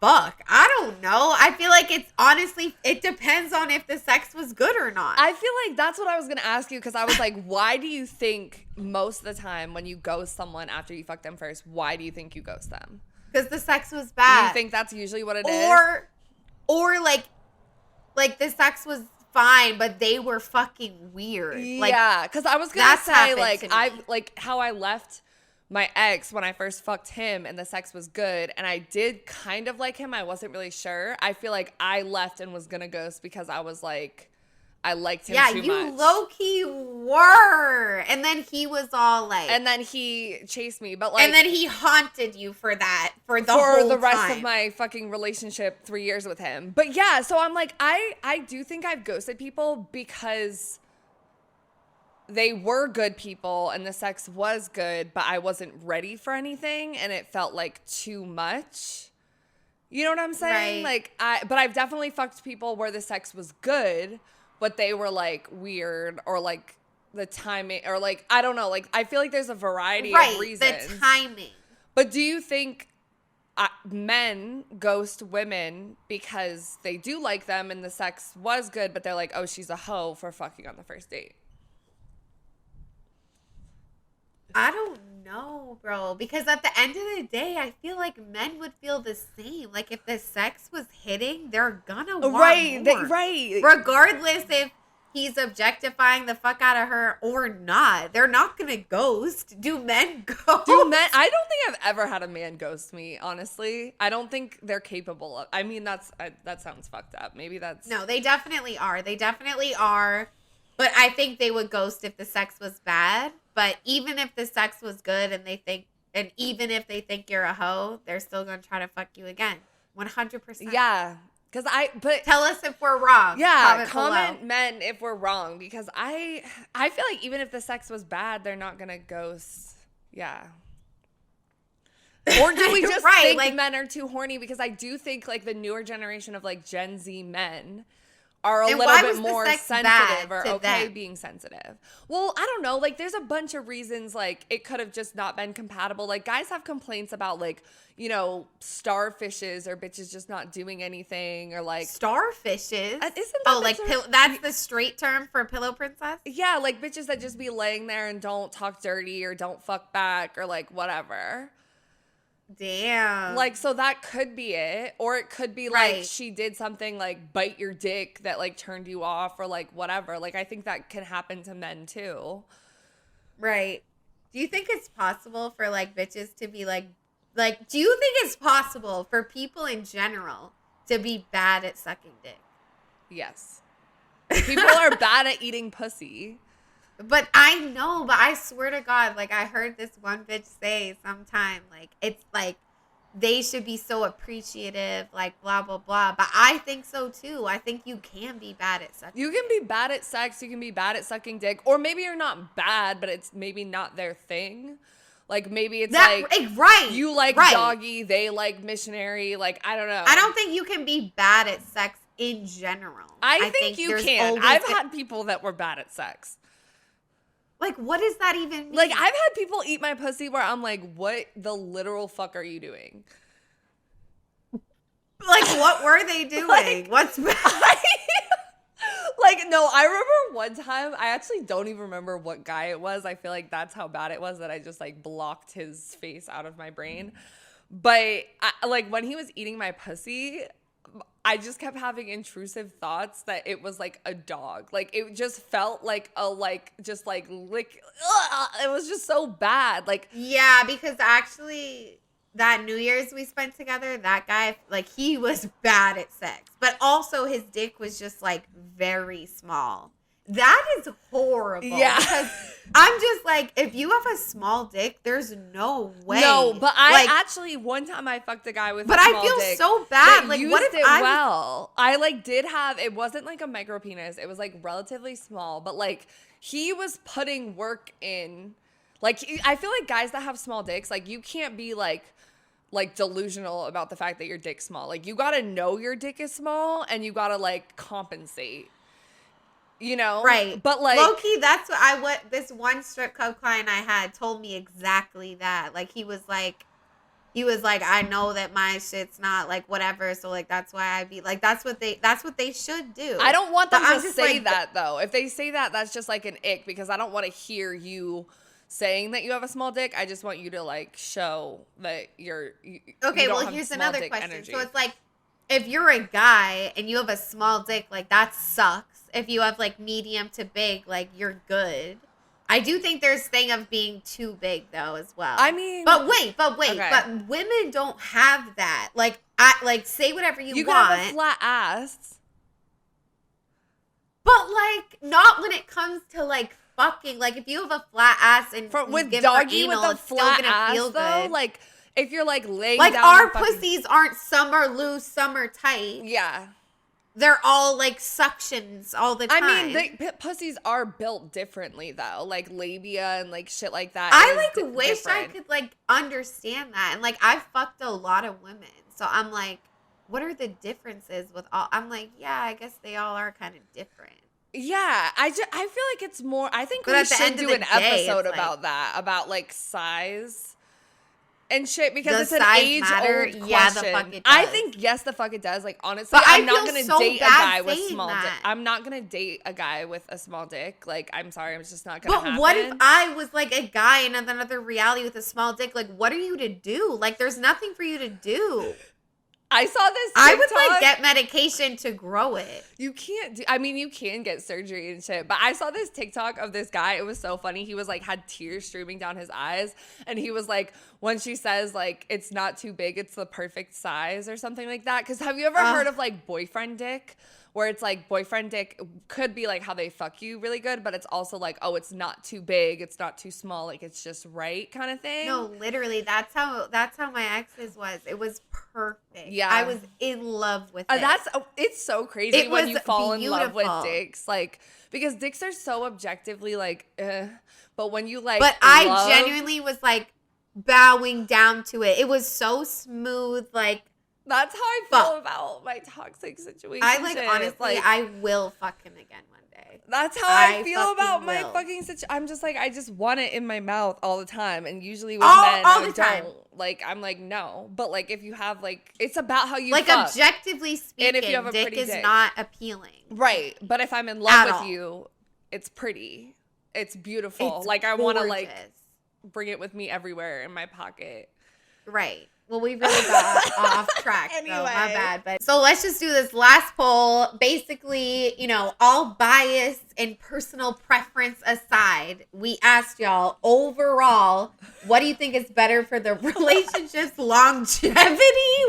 fuck. I don't know. I feel like it's honestly, it depends on if the sex was good or not. I feel like that's what I was going to ask you, because I was like, why do you think most of the time when you ghost someone after you fuck them first, why do you think you ghost them? Because the sex was Do bad. you think that's usually what it is? Or like the sex was fine, but they were fucking weird. Like, yeah, because I was gonna that's say, happened like, to me. I like how I left my ex when I first fucked him and the sex was good, and I did kind of like him. I wasn't really sure. I feel like I left and was gonna ghost because I was like, I liked him too much. Yeah, you low-key were. And then he was all like... And then he chased me, but like... And then he haunted you for that, for the whole for the rest time. of my fucking relationship, 3 years with him. But yeah, so I'm like, I do think I've ghosted people because they were good people and the sex was good, but I wasn't ready for anything and it felt like too much. You know what I'm saying? Right. Like, but I've definitely fucked people where the sex was good, but they were like weird, or like the timing, or like, I don't know. Like, I feel like there's a variety of reasons. The timing. But do you think men ghost women because they do like them and the sex was good, but they're like, oh, she's a hoe for fucking on the first date? I don't know, bro. Because at the end of the day, I feel like men would feel the same. Like, if the sex was hitting, they're gonna want more. Right. Regardless if he's objectifying the fuck out of her or not. They're not gonna ghost. Do men ghost? I don't think I've ever had a man ghost me, honestly. I don't think they're capable of. I mean, that sounds fucked up. Maybe that's... No, they definitely are. They definitely are. But I think they would ghost if the sex was bad. But even if the sex was good and even if they think you're a hoe, they're still going to try to fuck you again. 100%. Yeah. Tell us if we're wrong. Yeah, comment below. men if we're wrong, because I feel like even if the sex was bad, they're not going to ghost. Yeah. Or do we just think like, men are too horny? Because I do think like the newer generation of like Gen Z men are a little bit more sensitive or okay them? Being sensitive. Well, I don't know. Like, there's a bunch of reasons. Like, it could have just not been compatible. Like, guys have complaints about like, you know, starfishes or bitches just not doing anything, or like starfishes. Isn't that like that's the straight term for pillow princess? Yeah, like bitches that just be laying there and don't talk dirty or don't fuck back or like whatever. Damn. Like, so that could be it. Or it could be like she did something like bite your dick that like turned you off or like whatever. Like, I think that can happen to men too. Right. Do you think it's possible for like bitches to be like, do you think it's possible for people in general to be bad at sucking dick? Yes. People are bad at eating pussy. But I know, but I swear to God, like I heard this one bitch say sometime, like it's like they should be so appreciative, like blah, blah, blah. But I think so too. I think you can be bad at sucking. You can be bad at sex. You can be bad at sucking dick. Or maybe you're not bad, but it's maybe not their thing. Like maybe it's you like doggy, they like missionary. Like, I don't know. I don't think you can be bad at sex in general. I think you can. I've had people that were bad at sex. Like, what does that even mean? Like, I've had people eat my pussy where I'm like, what the literal fuck are you doing? Like, what were they doing? Like, what's bad? Like, no, I remember one time, I actually don't even remember what guy it was. I feel like that's how bad it was that I just, like, blocked his face out of my brain. But, like, when he was eating my pussy, I just kept having intrusive thoughts that it was like a dog. Like, it just felt like a, like, just like lick. It was just so bad. Like, yeah, because actually that New Year's we spent together, that guy, like, he was bad at sex, but also his dick was just like very small. That is horrible. Yeah. Because I'm just like, if you have a small dick, there's no way. No, but I actually, one time I fucked a guy with a small dick. But I feel so bad. Like, what if I like did have, it wasn't like a micro penis. It was like relatively small, but like he was putting work in. Like, I feel like guys that have small dicks, like you can't be like delusional about the fact that your dick's small. Like, you got to know your dick is small and you got to like compensate. you know? Right. But like, low key, that's what this one strip club client I had told me exactly that. Like he was like, I know that my shit's not like whatever, so like that's why I be like, that's what they should do. I don't want them But to I'm just say like, that though. If they say that, that's just like an ick, because I don't want to hear you saying that you have a small dick. I just want you to like show that you okay, don't well, have here's small another dick question. energy. So it's like, if you're a guy and you have a small dick, like that sucks. If you have like medium to big, like you're good. I do think there's thing of being too big though as well. I mean, but wait, okay. but women don't have that. Like say whatever you You want. can have a flat ass. But like not when it comes to like fucking. Like if you have a flat ass and With give doggy her with anal, a it's still flat gonna ass feel though, good. like if you're like laying like down our and fucking, pussies aren't some are loose, some are tight. yeah. They're all like suctions all the time. I mean, pussies are built differently though, like labia and like shit like that. I is like wish different. I could like understand that. And like I've fucked a lot of women. So I'm like, what are the differences with all? I'm like, yeah, I guess they all are kind of different. Yeah, I feel like it's more. I think But we at the should end of do the an day, episode it's about that, about like size and shit, because Does it's an size age matter? old Yeah, the question. fuck it I does. think yes, the fuck it does. Like honestly, But I I'm not feel gonna so date a bad guy with saying small dick. that. I'm not gonna date a guy with a small dick. Like I'm sorry, it's just not gonna But happen. what if I was like a guy in another reality with a small dick? Like, what are you to do? Like, there's nothing for you to do. I saw this TikTok. I would like get medication to grow it. You can't do, I mean, you can get surgery and shit, but I saw this TikTok of this guy. It was so funny. He was like, had tears streaming down his eyes. And he was like, when she says like, it's not too big, it's the perfect size or something like that. Cause have you ever heard of like boyfriend dick? Where it's like boyfriend dick could be like how they fuck you really good, but it's also like, oh, it's not too big, it's not too small, like it's just right kind of thing. No, literally, that's how my ex's was. It was perfect. Yeah. I was in love with it. It's so crazy It when was you fall in love with beautiful. dicks, like because dicks are so objectively like, but when you like, But I genuinely was like bowing down to it. It was so smooth, like. That's how I feel about my toxic situation. I like honestly, I will fuck him again one day. That's how I feel fucking about my will. fucking situation. I'm just like, I just want it in my mouth all the time, and usually with All men, the I time. don't. Like, I'm like, no. But like, if you have like, it's about how you Like fuck. objectively speaking, if you have a dick pretty is dick. not appealing. Right. But if I'm in At love with all. you, it's pretty. It's beautiful. It's like I want to like gorgeous. bring it with me everywhere in my pocket. Right. Well, we really got off track. Anyway. My Anyway. bad. But so let's just do this last poll. Basically, all bias and personal preference aside, we asked y'all overall, what do you think is better for the relationship's longevity?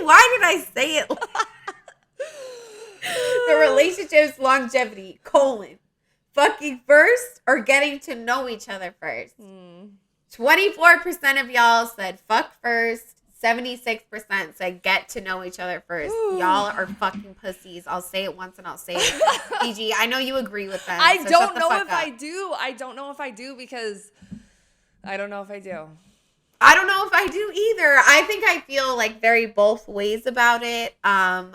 Why did I say it like the relationship's longevity, fucking first or getting to know each other first? 24% of y'all said fuck first. 76% said get to know each other first. Ooh. Y'all are fucking pussies. I'll say it once and I'll say it again. Fiji, I know you agree with that. I so don't shut the know fuck if up. I do. I don't know if I do because I don't know if I do. I don't know if I do either. I think I feel like very both ways about it. I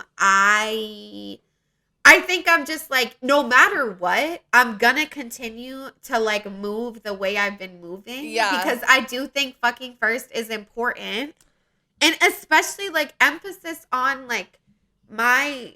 think I'm just like, no matter what, I'm gonna continue to like move the way I've been moving. Yeah. Because I do think fucking first is important. And especially like emphasis on like my,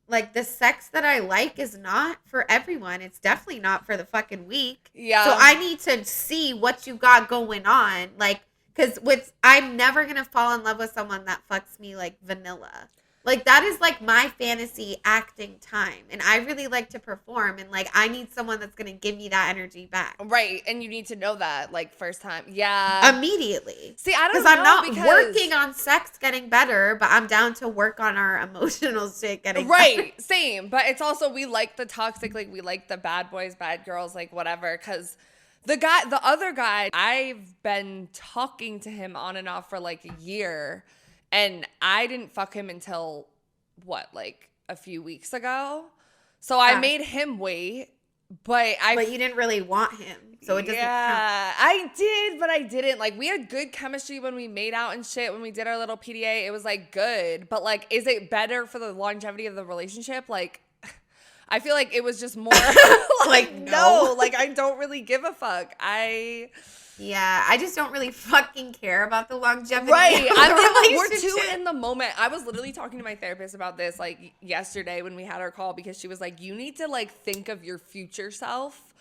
like the sex that I like is not for everyone. It's definitely not for the fucking weak. Yeah. So I need to see what you got going on. Like, because I'm never going to fall in love with someone that fucks me like vanilla. Like, that is like my fantasy acting time. And I really like to perform. And like, I need someone that's going to give me that energy back. Right. And you need to know that like first time. Yeah. Immediately. See, I don't Because know. I'm not because working on sex getting better, but I'm down to work on our emotional shit getting better. Right. Same. But it's also, we like the toxic, like we like the bad boys, bad girls, like whatever. Because the other guy, I've been talking to him on and off for like a year. And I didn't fuck him until, like a few weeks ago. So I made him wait, but you didn't really want him, so it doesn't count. Yeah, I did, but I didn't. Like, we had good chemistry when we made out and shit, when we did our little PDA. It was, like, good. But, like, is it better for the longevity of the relationship? Like, I feel like it was just more Like, no, no. like I don't really give a fuck. Yeah, I just don't really fucking care about the longevity Right. of I'm the like, we're relationship. too in the moment. I was literally talking to my therapist about this like yesterday when we had our call, because she was like, you need to like think of your future self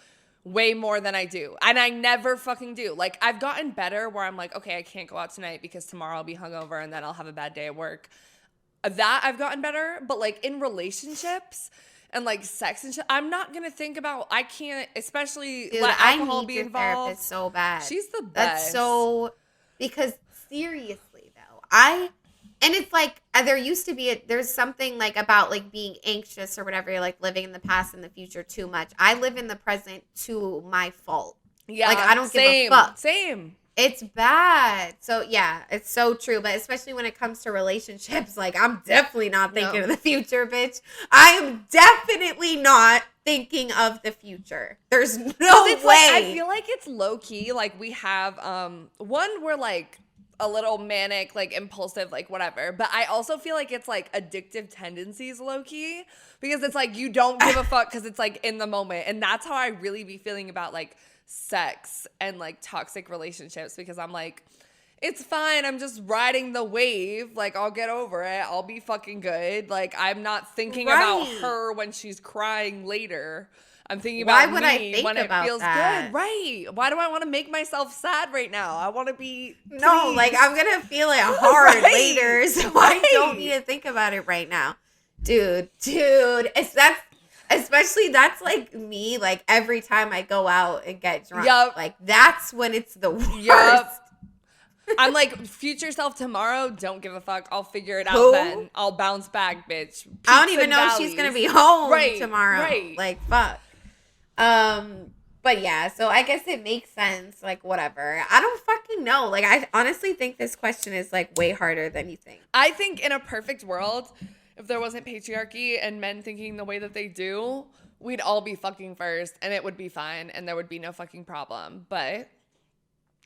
way more than I do. And I never fucking do. Like, I've gotten better where I'm like, okay, I can't go out tonight because tomorrow I'll be hungover and then I'll have a bad day at work. That I've gotten better. But like in relationships and like sex and shit, I'm not gonna think about, I can't, especially Dude, let I alcohol need be your involved. therapist so bad. She's the best. That's so, because seriously though, and it's like, there used to be, there's something like about like being anxious or whatever, like living in the past and the future too much. I live in the present to my fault. Yeah. Like, I don't give a fuck. Same. It's bad. So yeah, it's so true. But especially when it comes to relationships, like I'm definitely not thinking of the future, bitch. I am definitely not thinking of the future. There's no way. Like, I feel like it's low key. Like we have one, we're like a little manic, like impulsive, like whatever. But I also feel like it's like addictive tendencies low key, because it's like you don't give a fuck because it's like in the moment. And that's how I really be feeling about like sex and like toxic relationships, because I'm like, it's fine, I'm just riding the wave, like I'll get over it, I'll be fucking good. Like I'm not thinking about her when she's crying later. I'm thinking about Why would me I think when it about feels that? good. Right. Why do I want to make myself sad right now? I want to be No, like I'm gonna feel it hard Right. later, so I don't need to think about it right now. Dude, especially that's like me, like every time I go out and get drunk. Yup. Like that's when it's the worst. Yup. I'm like, future self tomorrow, don't give a fuck. I'll figure it out Who? then. I'll bounce back, bitch. I don't Peaks even and know if she's valleys. gonna be home Right, tomorrow. right. Like fuck. But yeah, so I guess it makes sense. Like whatever. I don't fucking know. Like I honestly think this question is like way harder than you think. I think in a perfect world, if there wasn't patriarchy and men thinking the way that they do, we'd all be fucking first and it would be fine and there would be no fucking problem. But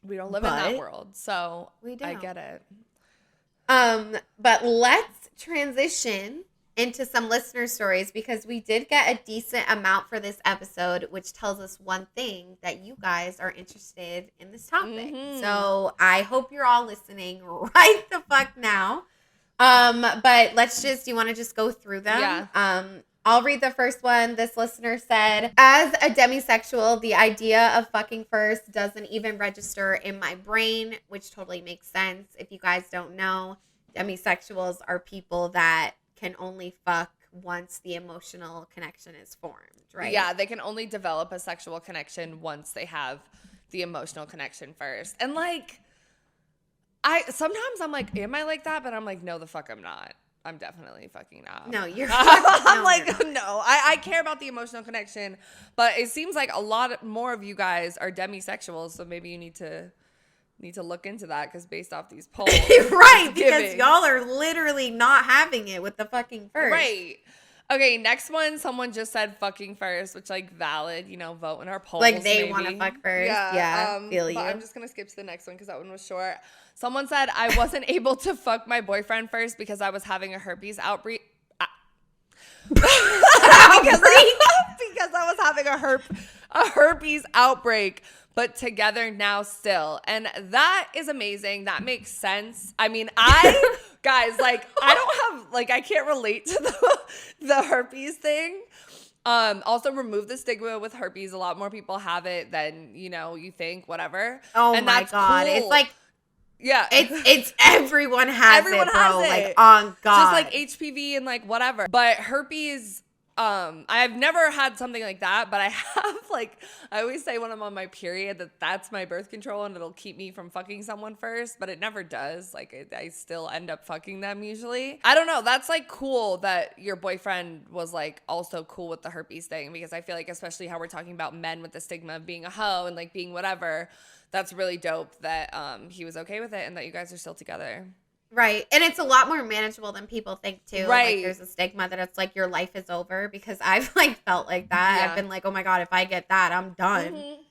we don't live in that world. So We I don't. get it. But let's transition into some listener stories, because we did get a decent amount for this episode, which tells us one thing, that you guys are interested in this topic. Mhm. So I hope you're all listening right the fuck now. But let's just, you want to just go through them? Yeah. I'll read the first one. This listener said, as a demisexual, the idea of fucking first doesn't even register in my brain, which totally makes sense. If you guys don't know, demisexuals are people that can only fuck once the emotional connection is formed, right? Yeah, they can only develop a sexual connection once they have the emotional connection first. And like, sometimes I'm like, am I like that? But I'm like, no, the fuck I'm not. I'm definitely fucking not. No, you're I'm no, like, you're not. no, I care about the emotional connection, but it seems like a lot more of you guys are demisexuals, so maybe you need to look into that, because based off these polls. Right, it's because giving. y'all are literally not having it with the fucking first. Right. Okay, next one, someone just said fucking first, which like valid, vote in our polls. Like they maybe. want to fuck first. Yeah, feel you. But I'm just going to skip to the next one because that one was short. Someone said, I wasn't able to fuck my boyfriend first because I was having a herpes outbreak. because I was having a herpes outbreak, but together now still. And that is amazing. That makes sense. I mean, guys, like, I can't relate to the herpes thing. Also remove the stigma with herpes. A lot more people have it than, you think, whatever. Oh and my that's God. cool. It's like, yeah. it's everyone has Everyone it, bro. has it. Like, on God. Just like HPV and like whatever. But herpes, I've never had something like that, but I have, like, I always say when I'm on my period that's my birth control and it'll keep me from fucking someone first, but it never does. Like, I still end up fucking them usually. I don't know. That's like cool that your boyfriend was like also cool with the herpes thing, because I feel like, especially how we're talking about men with the stigma of being a hoe and like being whatever, that's really dope that he was okay with it and that you guys are still together. Right. And it's a lot more manageable than people think too. Right. Like there's a stigma that it's like your life is over, because I've like felt like that. Yeah. I've been like, oh my God, if I get that, I'm done. Mm-hmm.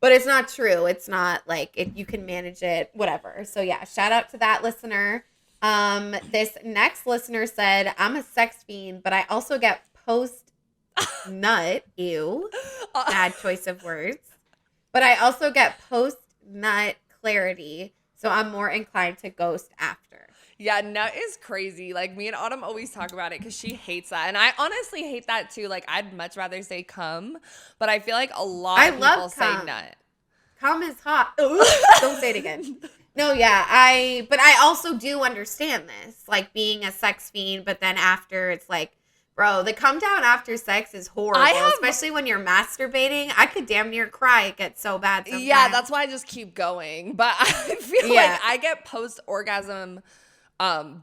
But it's not true. It's not like you can manage it, whatever. So yeah, shout out to that listener. This next listener said, I'm a sex fiend, but I also get nut. Ew. Bad choice of words. But I also get post-nut clarity, so I'm more inclined to ghost after. Yeah, nut is crazy. Like, me and Autumn always talk about it because she hates that. And I honestly hate that too. Like, I'd much rather say cum, but I feel like a lot of people say nut. Cum is hot. Don't say it again. No, yeah, but I also do understand this, like being a sex fiend, but then after it's like, bro, the come down after sex is horrible, especially when you're masturbating. I could damn near cry. It gets so bad sometimes. Yeah, that's why I just keep going. But I feel like I get post-orgasm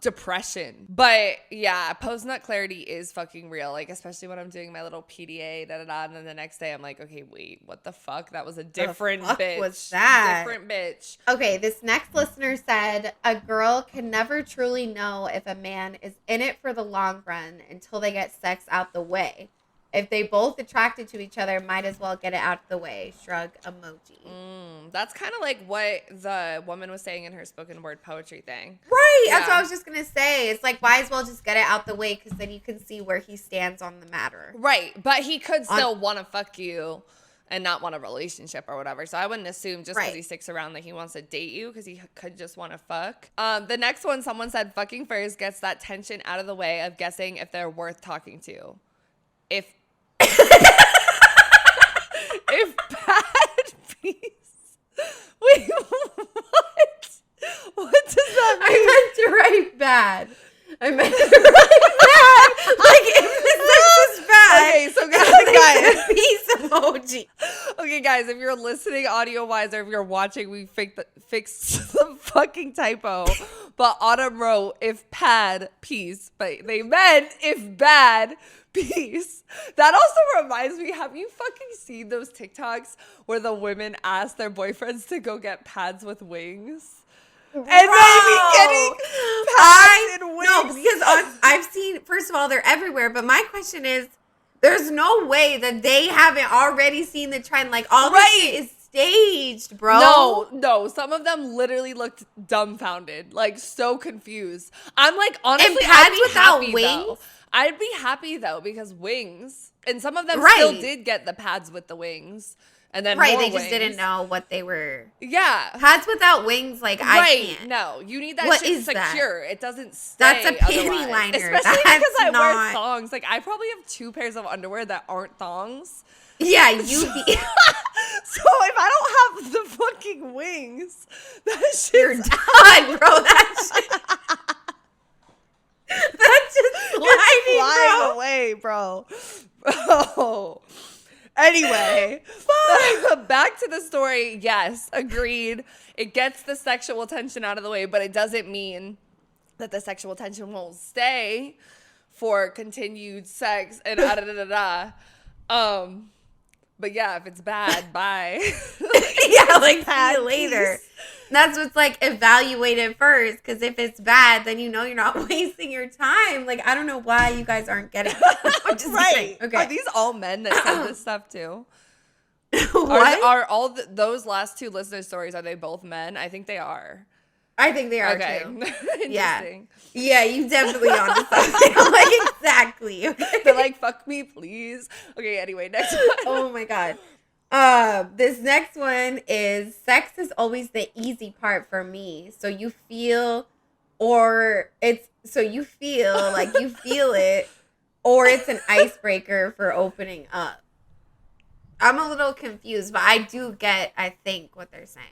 depression. But yeah, post-nut clarity is fucking real. Like, especially when I'm doing my little PDA, and then the next day I'm like, okay, wait, what the fuck? That was a different bitch. Was that? Different bitch. Okay, this next listener said, a girl can never truly know if a man is in it for the long run until they get sex out the way. If they both attracted to each other, might as well get it out of the way. Shrug emoji. That's kind of like what the woman was saying in her spoken word poetry thing. Right. Yeah. That's what I was just going to say. It's like, why as well just get it out the way, because then you can see where he stands on the matter. Right. But he could still want to fuck you and not want a relationship or whatever. So I wouldn't assume just because he sticks around that he wants to date you, because he could just want to fuck. The next one, someone said fucking first gets that tension out of the way of guessing if they're worth talking to. If bad piece. Wait, what? What does that mean? I meant to write bad. I meant to write bad. Like, if the sex is bad. Okay, so guys. Peace emoji. Okay, guys, if you're listening audio-wise or if you're watching, we fixed the fucking typo. But Autumn wrote, if pad, peace. But they meant, if bad, peace. That also reminds me, have you fucking seen those TikToks where the women ask their boyfriends to go get pads with wings? And they be getting pads and wings. No, because I've seen, first of all, they're everywhere. But my question is, there's no way that they haven't already seen the trend. Like, all this shit is staged, bro. No. Some of them literally looked dumbfounded, like so confused. I'm like, honestly, and pads without wings? Though. I'd be happy though, because wings, and some of them still did get the pads with the wings, and then more they just wings. didn't know what they were. Yeah, pads without wings, like I can't. No, you need that what shit is secure. That? It doesn't stay. That's a panty otherwise. liner. Especially because I wear thongs. Like, I probably have 2 pairs of underwear that aren't thongs. Yeah, you. So if I don't have the fucking wings, that shit's done, bro. That shit. That's just flying away, bro. Anyway, back to the story. Yes, agreed. It gets the sexual tension out of the way, but it doesn't mean that the sexual tension won't stay for continued sex and But yeah, if it's bad, bye. Yeah, like, see you later. That's what's like, evaluated first, because if it's bad, then you know you're not wasting your time. Like, I don't know why you guys aren't getting it. I'm just kidding. Okay. Are these all men that send this stuff too? What? Are all those last 2 listener stories, are they both men? I think they are. I think they are too. Interesting. Yeah, you definitely on to something. Like, exactly. Okay. They're like, fuck me, please. Okay, anyway, next one. Oh my God. This next one is, sex is always the easy part for me. So you feel like you feel it, or it's an icebreaker for opening up. I'm a little confused, but I do get, I think, what they're saying.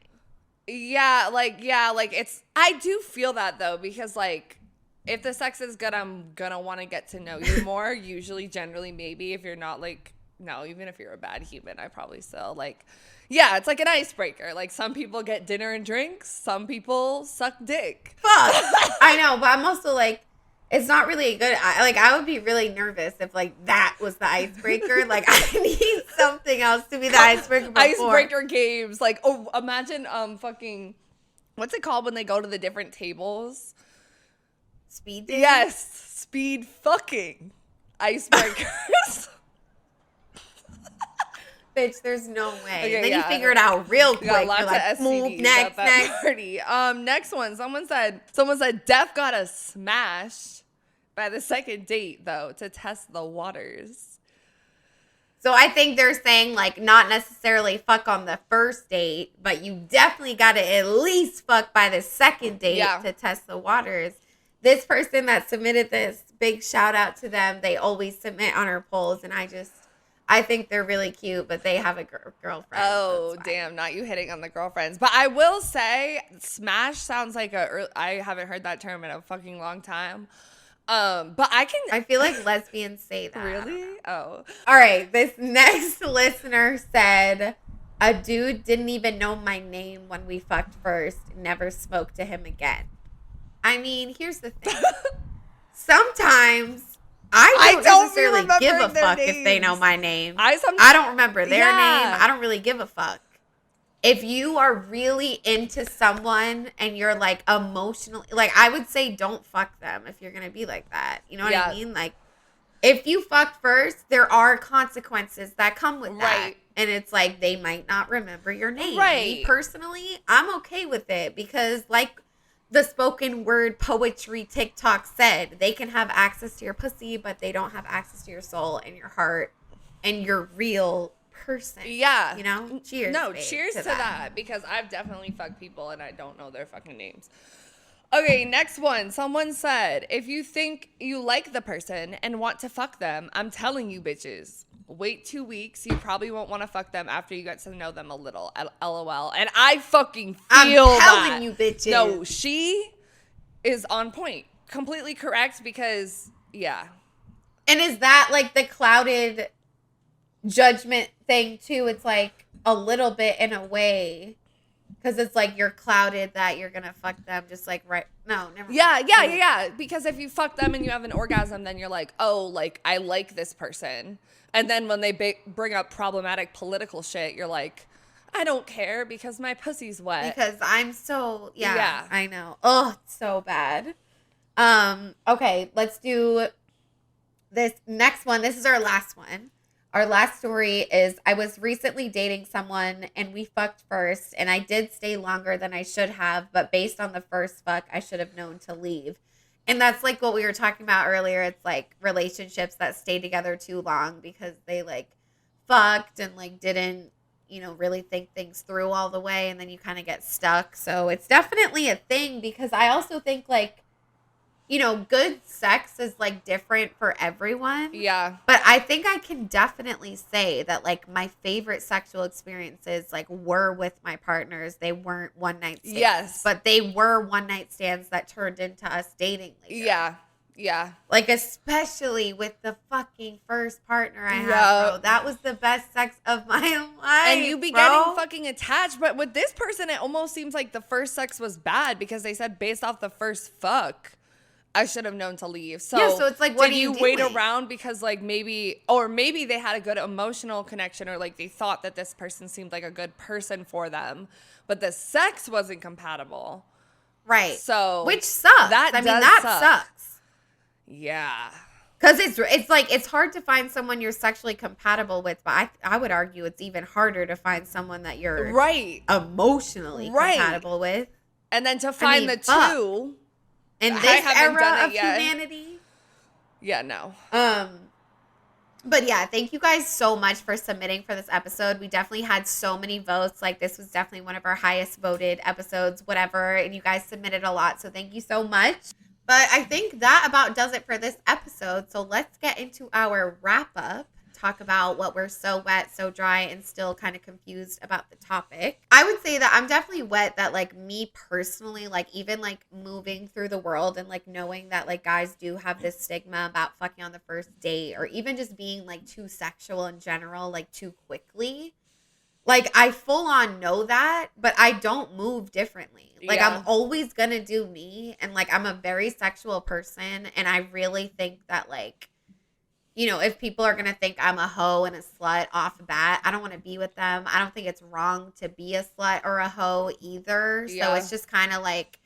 Yeah, it's, I do feel that though, because like, if the sex is good, I'm gonna want to get to know you more. Usually, generally, maybe if you're not like, no, even if you're a bad human, I probably still like, yeah, it's like an icebreaker. Like, some people get dinner and drinks, some people suck dick. Fuck. I know, but I'm also like, it's not really good. I would be really nervous if like that was the icebreaker. Like, I need something else to be the icebreaker before. Icebreaker games. Like, oh, imagine fucking, what's it called when they go to the different tables? Speed dating? Yes, speed fucking icebreakers. Bitch, there's no way. Okay, and then yeah, you figure it out real quick. Got lots You're like, of STDs move, next. party. Next one. Someone said Def got a smash by the second date though to test the waters. So I think they're saying, like, not necessarily fuck on the first date, but you definitely got to at least fuck by the second date to test the waters. This person that submitted this, big shout out to them. They always submit on our polls, and I think they're really cute, but they have a girlfriend. Oh, so damn. Not you hitting on the girlfriends. But I will say, smash sounds like I haven't heard that term in a fucking long time. But I feel like lesbians say that. Really? Oh. All right. This next listener said, a dude didn't even know my name when we fucked first. Never spoke to him again. I mean, here's the thing. Sometimes I don't necessarily give a fuck if they know my name. I don't remember their name. I don't really give a fuck. If you are really into someone and you're like emotionally, like I would say don't fuck them if you're going to be like that. You know what I mean? Like if you fucked first, there are consequences that come with that. And it's like they might not remember your name. Me personally, I'm okay with it because like the spoken word poetry TikTok said, they can have access to your pussy, but they don't have access to your soul and your heart and your real person. Yeah. You know? Cheers. No, cheers to that because I've definitely fucked people and I don't know their fucking names. Okay, next one. Someone said, if you think you like the person and want to fuck them, I'm telling you bitches, wait 2 weeks. You probably won't want to fuck them after you get to know them a little. LOL. And I fucking feel I'm telling you bitches. No, she is on point. Completely correct because, yeah. And is that like the clouded judgment thing too? It's like a little bit in a way. Because it's like you're clouded that you're going to fuck them just like No, never mind. Yeah. Because if you fuck them and you have an orgasm, then you're like, oh, like, I like this person. And then when they bring up problematic political shit, you're like, I don't care because my pussy's wet. Because I'm so, yeah. I know. Oh, it's so bad. Okay, let's do this next one. This is our last one. Our last story is I was recently dating someone and we fucked first and I did stay longer than I should have, but based on the first fuck, I should have known to leave. And that's like what we were talking about earlier. It's like relationships that stay together too long because they like fucked and like didn't, you know, really think things through all the way and then you kind of get stuck. So it's definitely a thing because I also think like, you know, good sex is like different for everyone. Yeah. But I think I can definitely say that like my favorite sexual experiences like were with my partners. They weren't one night stands. Yes. But they were one night stands that turned into us dating later. Yeah. Like especially with the fucking first partner I had, bro. That was the best sex of my life. And you be getting fucking attached. But with this person, it almost seems like the first sex was bad because they said based off the first fuck, I should have known to leave. So, yeah, so it's like, what did do you wait around because like maybe they had a good emotional connection or like they thought that this person seemed like a good person for them, but the sex wasn't compatible. Right. So which sucks. That sucks. Yeah. Because it's like it's hard to find someone you're sexually compatible with, but I would argue it's even harder to find someone that you're emotionally compatible with. And then to find the two. In this era of humanity. Yeah, no. But yeah, thank you guys so much for submitting for this episode. We definitely had so many votes. Like this was definitely one of our highest voted episodes, whatever. And you guys submitted a lot. So thank you so much. But I think that about does it for this episode. So let's get into our wrap up. Talk about what we're so wet, so dry, and still kind of confused about the topic. I would say that I'm definitely wet that like me personally, like even like moving through the world and like knowing that like guys do have this stigma about fucking on the first date or even just being like too sexual in general, like too quickly. Like I full on know that, but I don't move differently. Like I'm always gonna do me and like I'm a very sexual person and I really think that like, you know, if people are going to think I'm a hoe and a slut off the bat, I don't want to be with them. I don't think it's wrong to be a slut or a hoe either. Yeah. So it's just kind of like,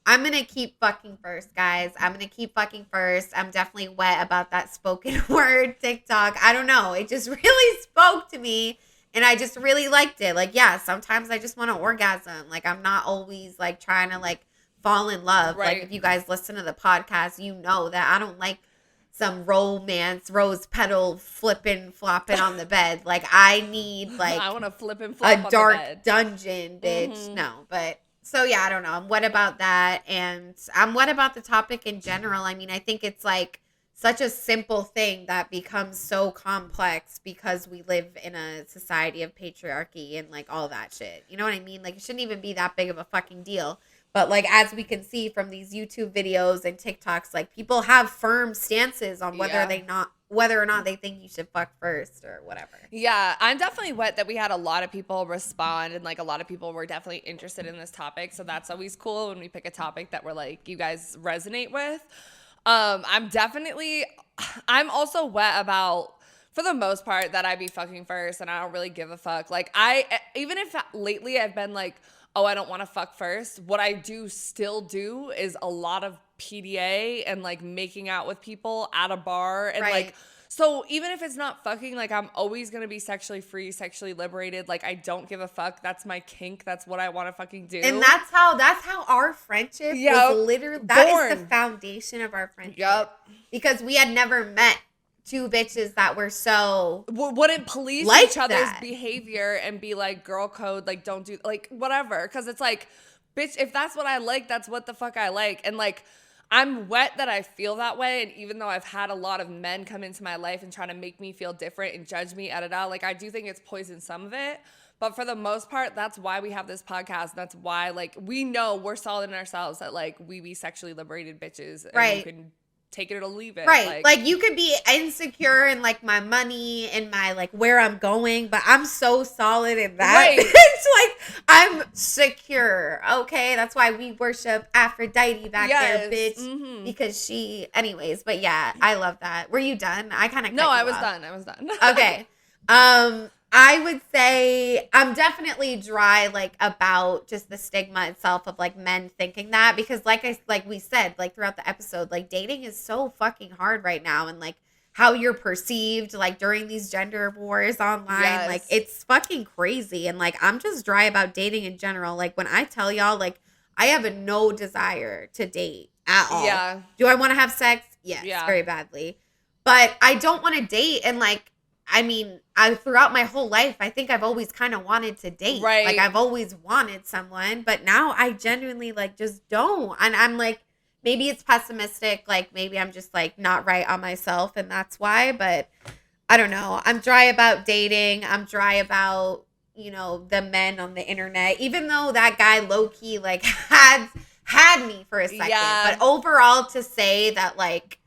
I'm going to keep fucking first, guys. I'm going to keep fucking first. I'm definitely wet about that spoken word TikTok. I don't know. It just really spoke to me and I just really liked it. Like, yeah, sometimes I just want to orgasm. Like, I'm not always like trying to like fall in love. Right. Like, if you guys listen to the podcast, you know that I don't like some romance, rose petal flipping, flopping on the bed. Like, I need, like, I want to flip and flop on a the dark bed. dungeon, bitch. No, but so yeah, I don't know. What about that? And what about the topic in general? I mean, I think it's like such a simple thing that becomes so complex because we live in a society of patriarchy and like all that shit. You know what I mean? Like, it shouldn't even be that big of a fucking deal. But like, as we can see from these YouTube videos and TikToks, like, people have firm stances on whether or not they think you should fuck first or whatever. Yeah, I'm definitely wet that we had a lot of people respond and like a lot of people were definitely interested in this topic. So that's always cool when we pick a topic that we're like, you guys resonate with. I'm also wet about, for the most part, that I be fucking first and I don't really give a fuck. Like, even if lately I've been like, oh, I don't want to fuck first, what I still do is a lot of PDA and like making out with people at a bar and like, so even if it's not fucking, like, I'm always going to be sexually free, sexually liberated. Like, I don't give a fuck. That's my kink. That's what I want to fucking do. And that's how our friendship was literally, that is the foundation of our friendship. Yep. Because we had never met two bitches that were so wouldn't police like each other's that. behavior and be like, girl code, like, don't do, like, whatever. Because it's like, bitch, if that's what I like, that's what the fuck I like. And like, I'm wet that I feel that way. And even though I've had a lot of men come into my life and try to make me feel different and judge me, like, I do think it's poisoned some of it. But for the most part, that's why we have this podcast. That's why, like, we know we're solid in ourselves that, like, we be sexually liberated bitches. And you can take it or leave it. Right. Like, you could be insecure in like my money and my like where I'm going, but I'm so solid in that. Right. It's like, I'm secure. Okay. That's why we worship Aphrodite back there, bitch. Mm-hmm. Because anyways, but yeah, I love that. Were you done? I kind of No, I was done. Okay. I would say I'm definitely dry, like, about just the stigma itself of like men thinking that, because like we said, like, throughout the episode, like, dating is so fucking hard right now, and like how you're perceived, like, during these gender wars online, like, it's fucking crazy. And like, I'm just dry about dating in general. Like, when I tell y'all, like, I have no desire to date at all. Yeah. Do I want to have sex? Yes, very badly. But I don't want to date. And like, I mean, throughout my whole life, I think I've always kind of wanted to date. Right. Like, I've always wanted someone, but now I genuinely, like, just don't. And I'm like, maybe it's pessimistic. Like, maybe I'm just, like, not right on myself, and that's why. But I don't know. I'm dry about dating. I'm dry about, you know, the men on the internet. Even though that guy low-key, like, had me for a second. Yeah. But overall, to say that, like,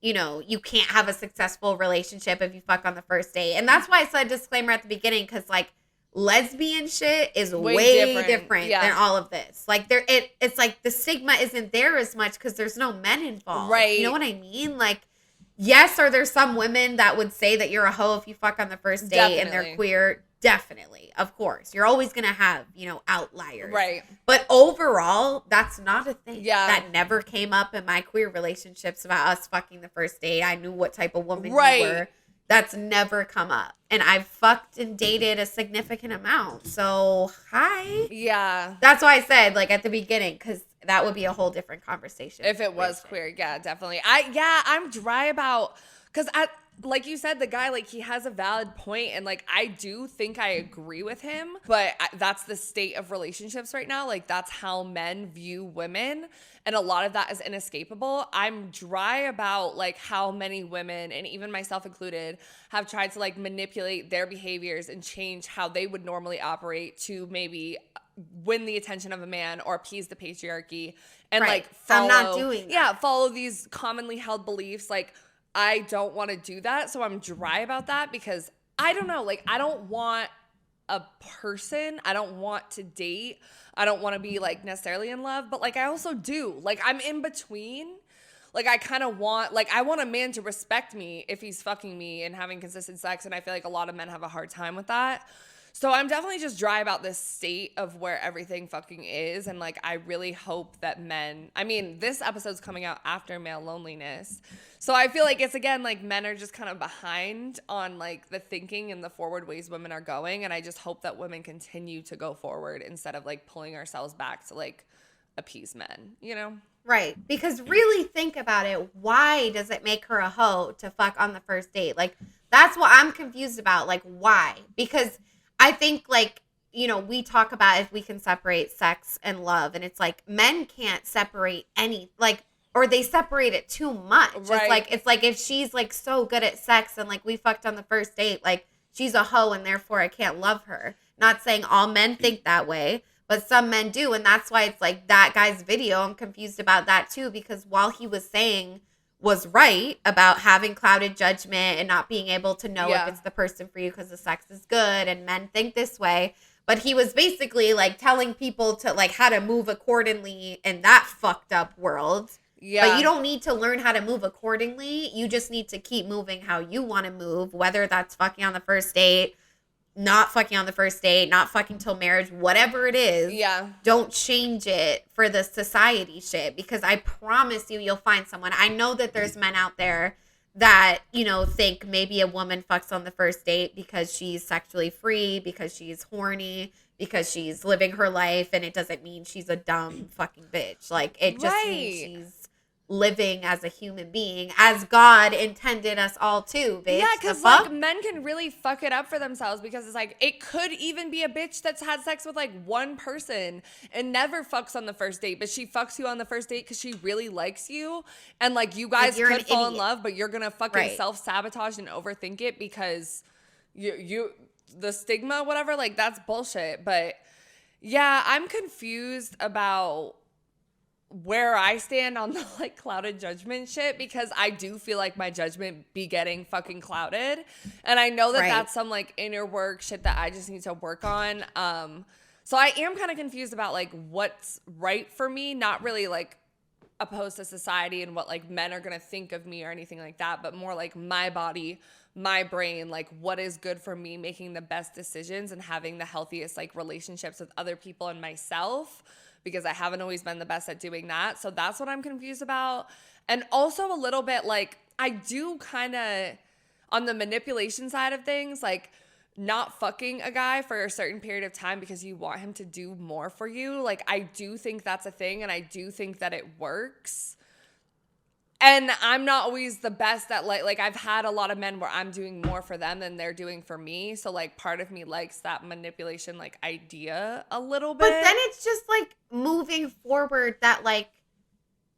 you know, you can't have a successful relationship if you fuck on the first date. And that's why I said disclaimer at the beginning, because like, lesbian shit is way different than all of this. Like, it's like the stigma isn't there as much because there's no men involved. Right. You know what I mean? Like, yes, are there some women that would say that you're a hoe if you fuck on the first date and they're queer? Definitely. Of course. You're always going to have, you know, outliers. Right. But overall, that's not a thing. Yeah. That never came up in my queer relationships about us fucking the first date. I knew what type of woman you were. That's never come up. And I've fucked and dated a significant amount. So, hi. Yeah. That's why I said, like, at the beginning, because that would be a whole different conversation. If it was queer, yeah, definitely. I'm dry about, because like you said, the guy, like, he has a valid point, and like, I do think I agree with him, but that's the state of relationships right now. Like, that's how men view women, and a lot of that is inescapable. I'm dry about like how many women, and even myself included, have tried to like manipulate their behaviors and change how they would normally operate to maybe win the attention of a man or appease the patriarchy, and like follow, I'm not doing that. follow these commonly held beliefs. Like, I don't want to do that. So I'm dry about that because I don't know. Like, I don't want a person. I don't want to date. I don't want to be like necessarily in love, but like, I also do. Like, I'm in between. Like, I kind of want, like, I want a man to respect me if he's fucking me and having consistent sex. And I feel like a lot of men have a hard time with that. So I'm definitely just dry about this state of where everything fucking is. And like, I really hope that men, I mean, this episode's coming out after male loneliness. So I feel like it's, again, like, men are just kind of behind on like the thinking and the forward ways women are going. And I just hope that women continue to go forward instead of like pulling ourselves back to like appease men, you know? Right. Because really think about it. Why does it make her a hoe to fuck on the first date? Like, that's what I'm confused about. Like, why? Because I think, like, you know, we talk about if we can separate sex and love, and it's like men can't separate any, like, or they separate it too much. Right. It's like if she's like so good at sex and like we fucked on the first date, like she's a hoe and therefore I can't love her. Not saying all men think that way, but some men do. And that's why it's like that guy's video. I'm confused about that too, because while he was saying was right about having clouded judgment and not being able to know if it's the person for you because the sex is good and men think this way. But he was basically like telling people to like how to move accordingly in that fucked up world. Yeah. But you don't need to learn how to move accordingly. You just need to keep moving how you want to move, whether that's fucking on the first date, not fucking on the first date, not fucking till marriage, whatever it is. Yeah. Don't change it for the society shit, because I promise you'll find someone. I know that there's men out there that, you know, think maybe a woman fucks on the first date because she's sexually free, because she's horny, because she's living her life, and it doesn't mean she's a dumb fucking bitch. Like, it just means she's living as a human being as God intended us all to, bitch. Yeah, because like men can really fuck it up for themselves, because it's like it could even be a bitch that's had sex with like one person and never fucks on the first date, but she fucks you on the first date because she really likes you, and like you guys could fall in love, but you're gonna fucking self-sabotage and overthink it because you the stigma, whatever. Like, that's bullshit. But yeah, I'm confused about where I stand on the like clouded judgment shit, because I do feel like my judgment be getting fucking clouded, and I know that that's some like inner work shit that I just need to work on. So I am kind of confused about like what's right for me, not really like opposed to society and what like men are gonna think of me or anything like that, but more like my body, my brain, like what is good for me, making the best decisions and having the healthiest like relationships with other people and myself, because I haven't always been the best at doing that. So that's what I'm confused about. And also a little bit like, I do kind of, on the manipulation side of things, like not fucking a guy for a certain period of time because you want him to do more for you. Like, I do think that's a thing, and I do think that it works. And I'm not always the best at like I've had a lot of men where I'm doing more for them than they're doing for me. So like part of me likes that manipulation like idea a little bit. But then it's just like moving forward that like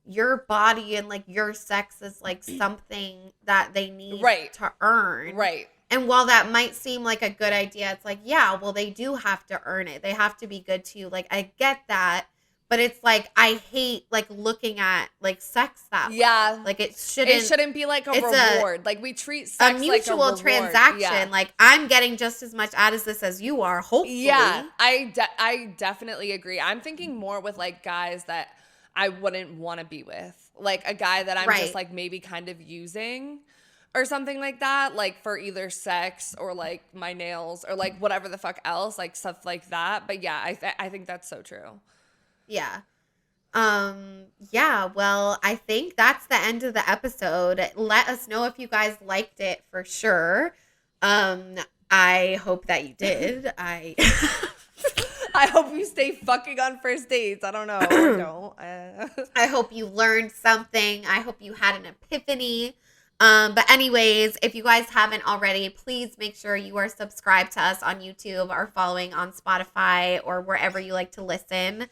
your body and like your sex is like something that they need to earn. Right. And while that might seem like a good idea, it's like, yeah, well, they do have to earn it. They have to be good to you. Like, I get that. But it's like, I hate like looking at like sex that way. Yeah. Like, it shouldn't be like a reward. Like, we treat sex a mutual like a transaction. Yeah. Like, I'm getting just as much out of this as you are, hopefully. Yeah, I definitely agree. I'm thinking more with like guys that I wouldn't want to be with. Like a guy that I'm just like maybe kind of using or something like that, like for either sex or like my nails or like whatever the fuck else, like stuff like that. But yeah, I think that's so true. Yeah. Yeah, well, I think that's the end of the episode. Let us know if you guys liked it for sure. I hope that you did. I hope you stay fucking on first dates. I don't know. I don't. I hope you learned something. I hope you had an epiphany. But anyways, if you guys haven't already, please make sure you are subscribed to us on YouTube or following on Spotify or wherever you like to listen.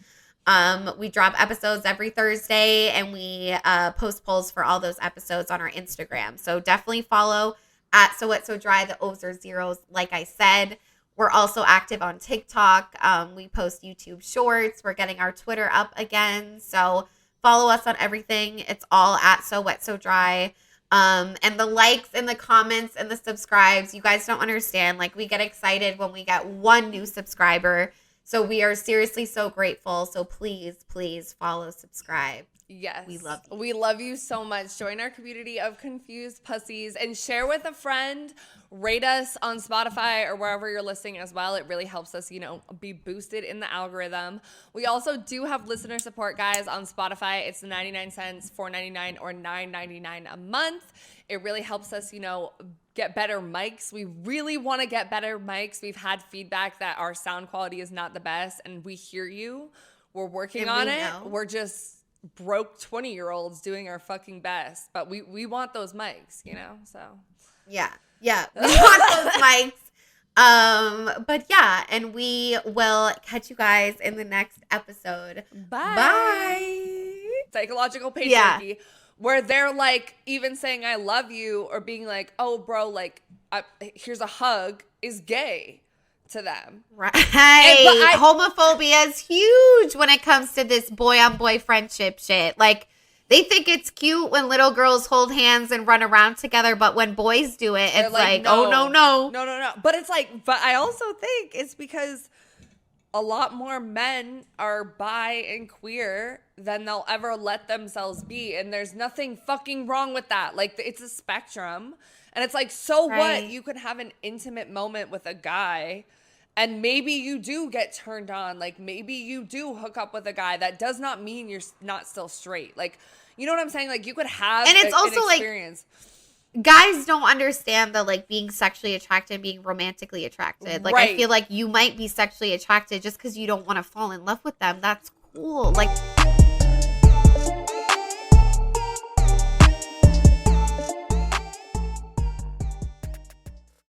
We drop episodes every Thursday, and we post polls for all those episodes on our Instagram. So definitely follow at So Wet So Dry. The O's are zeros, like I said. We're also active on TikTok. We post YouTube shorts. We're getting our Twitter up again. So follow us on everything. It's all at So Wet So Dry. And the likes and the comments and the subscribes, you guys don't understand. Like, we get excited when we get one new subscriber. So we are seriously so grateful. So please, please follow, subscribe. Yes. We love you. We love you so much. Join our community of confused pussies and share with a friend. Rate us on Spotify or wherever you're listening as well. It really helps us, be boosted in the algorithm. We also do have listener support, guys, on Spotify. It's 99 cents, $4.99, or $9.99 a month. It really helps us, get better mics. We really want to get better mics. We've had feedback that our sound quality is not the best, and we hear you. We're working on it. We're just broke 20-year-olds doing our fucking best, but we want those mics, you know? So yeah, we want those mics. But yeah, and we will catch you guys in the next episode. Bye. Psychological patriarchy, Yeah. where they're like even saying I love you or being like, oh bro, like here's a hug, is gay to them. Right. But Homophobia is huge when it comes to this boy on boy friendship shit. Like, they think it's cute when little girls hold hands and run around together, but when boys do it, it's like, no. oh, no. No. But it's like, but I also think it's because a lot more men are bi and queer than they'll ever let themselves be. And there's nothing fucking wrong with that. Like, it's a spectrum. And it's like, so what? You could have an intimate moment with a guy and maybe you do get turned on. Like, maybe you do hook up with a guy. That does not mean you're not still straight. Like, you know what I'm saying? Like, you could have and it's also an experience. Like, guys don't understand the, like, being sexually attracted and being romantically attracted. Like, I feel like you might be sexually attracted just because you don't want to fall in love with them. That's cool. Like...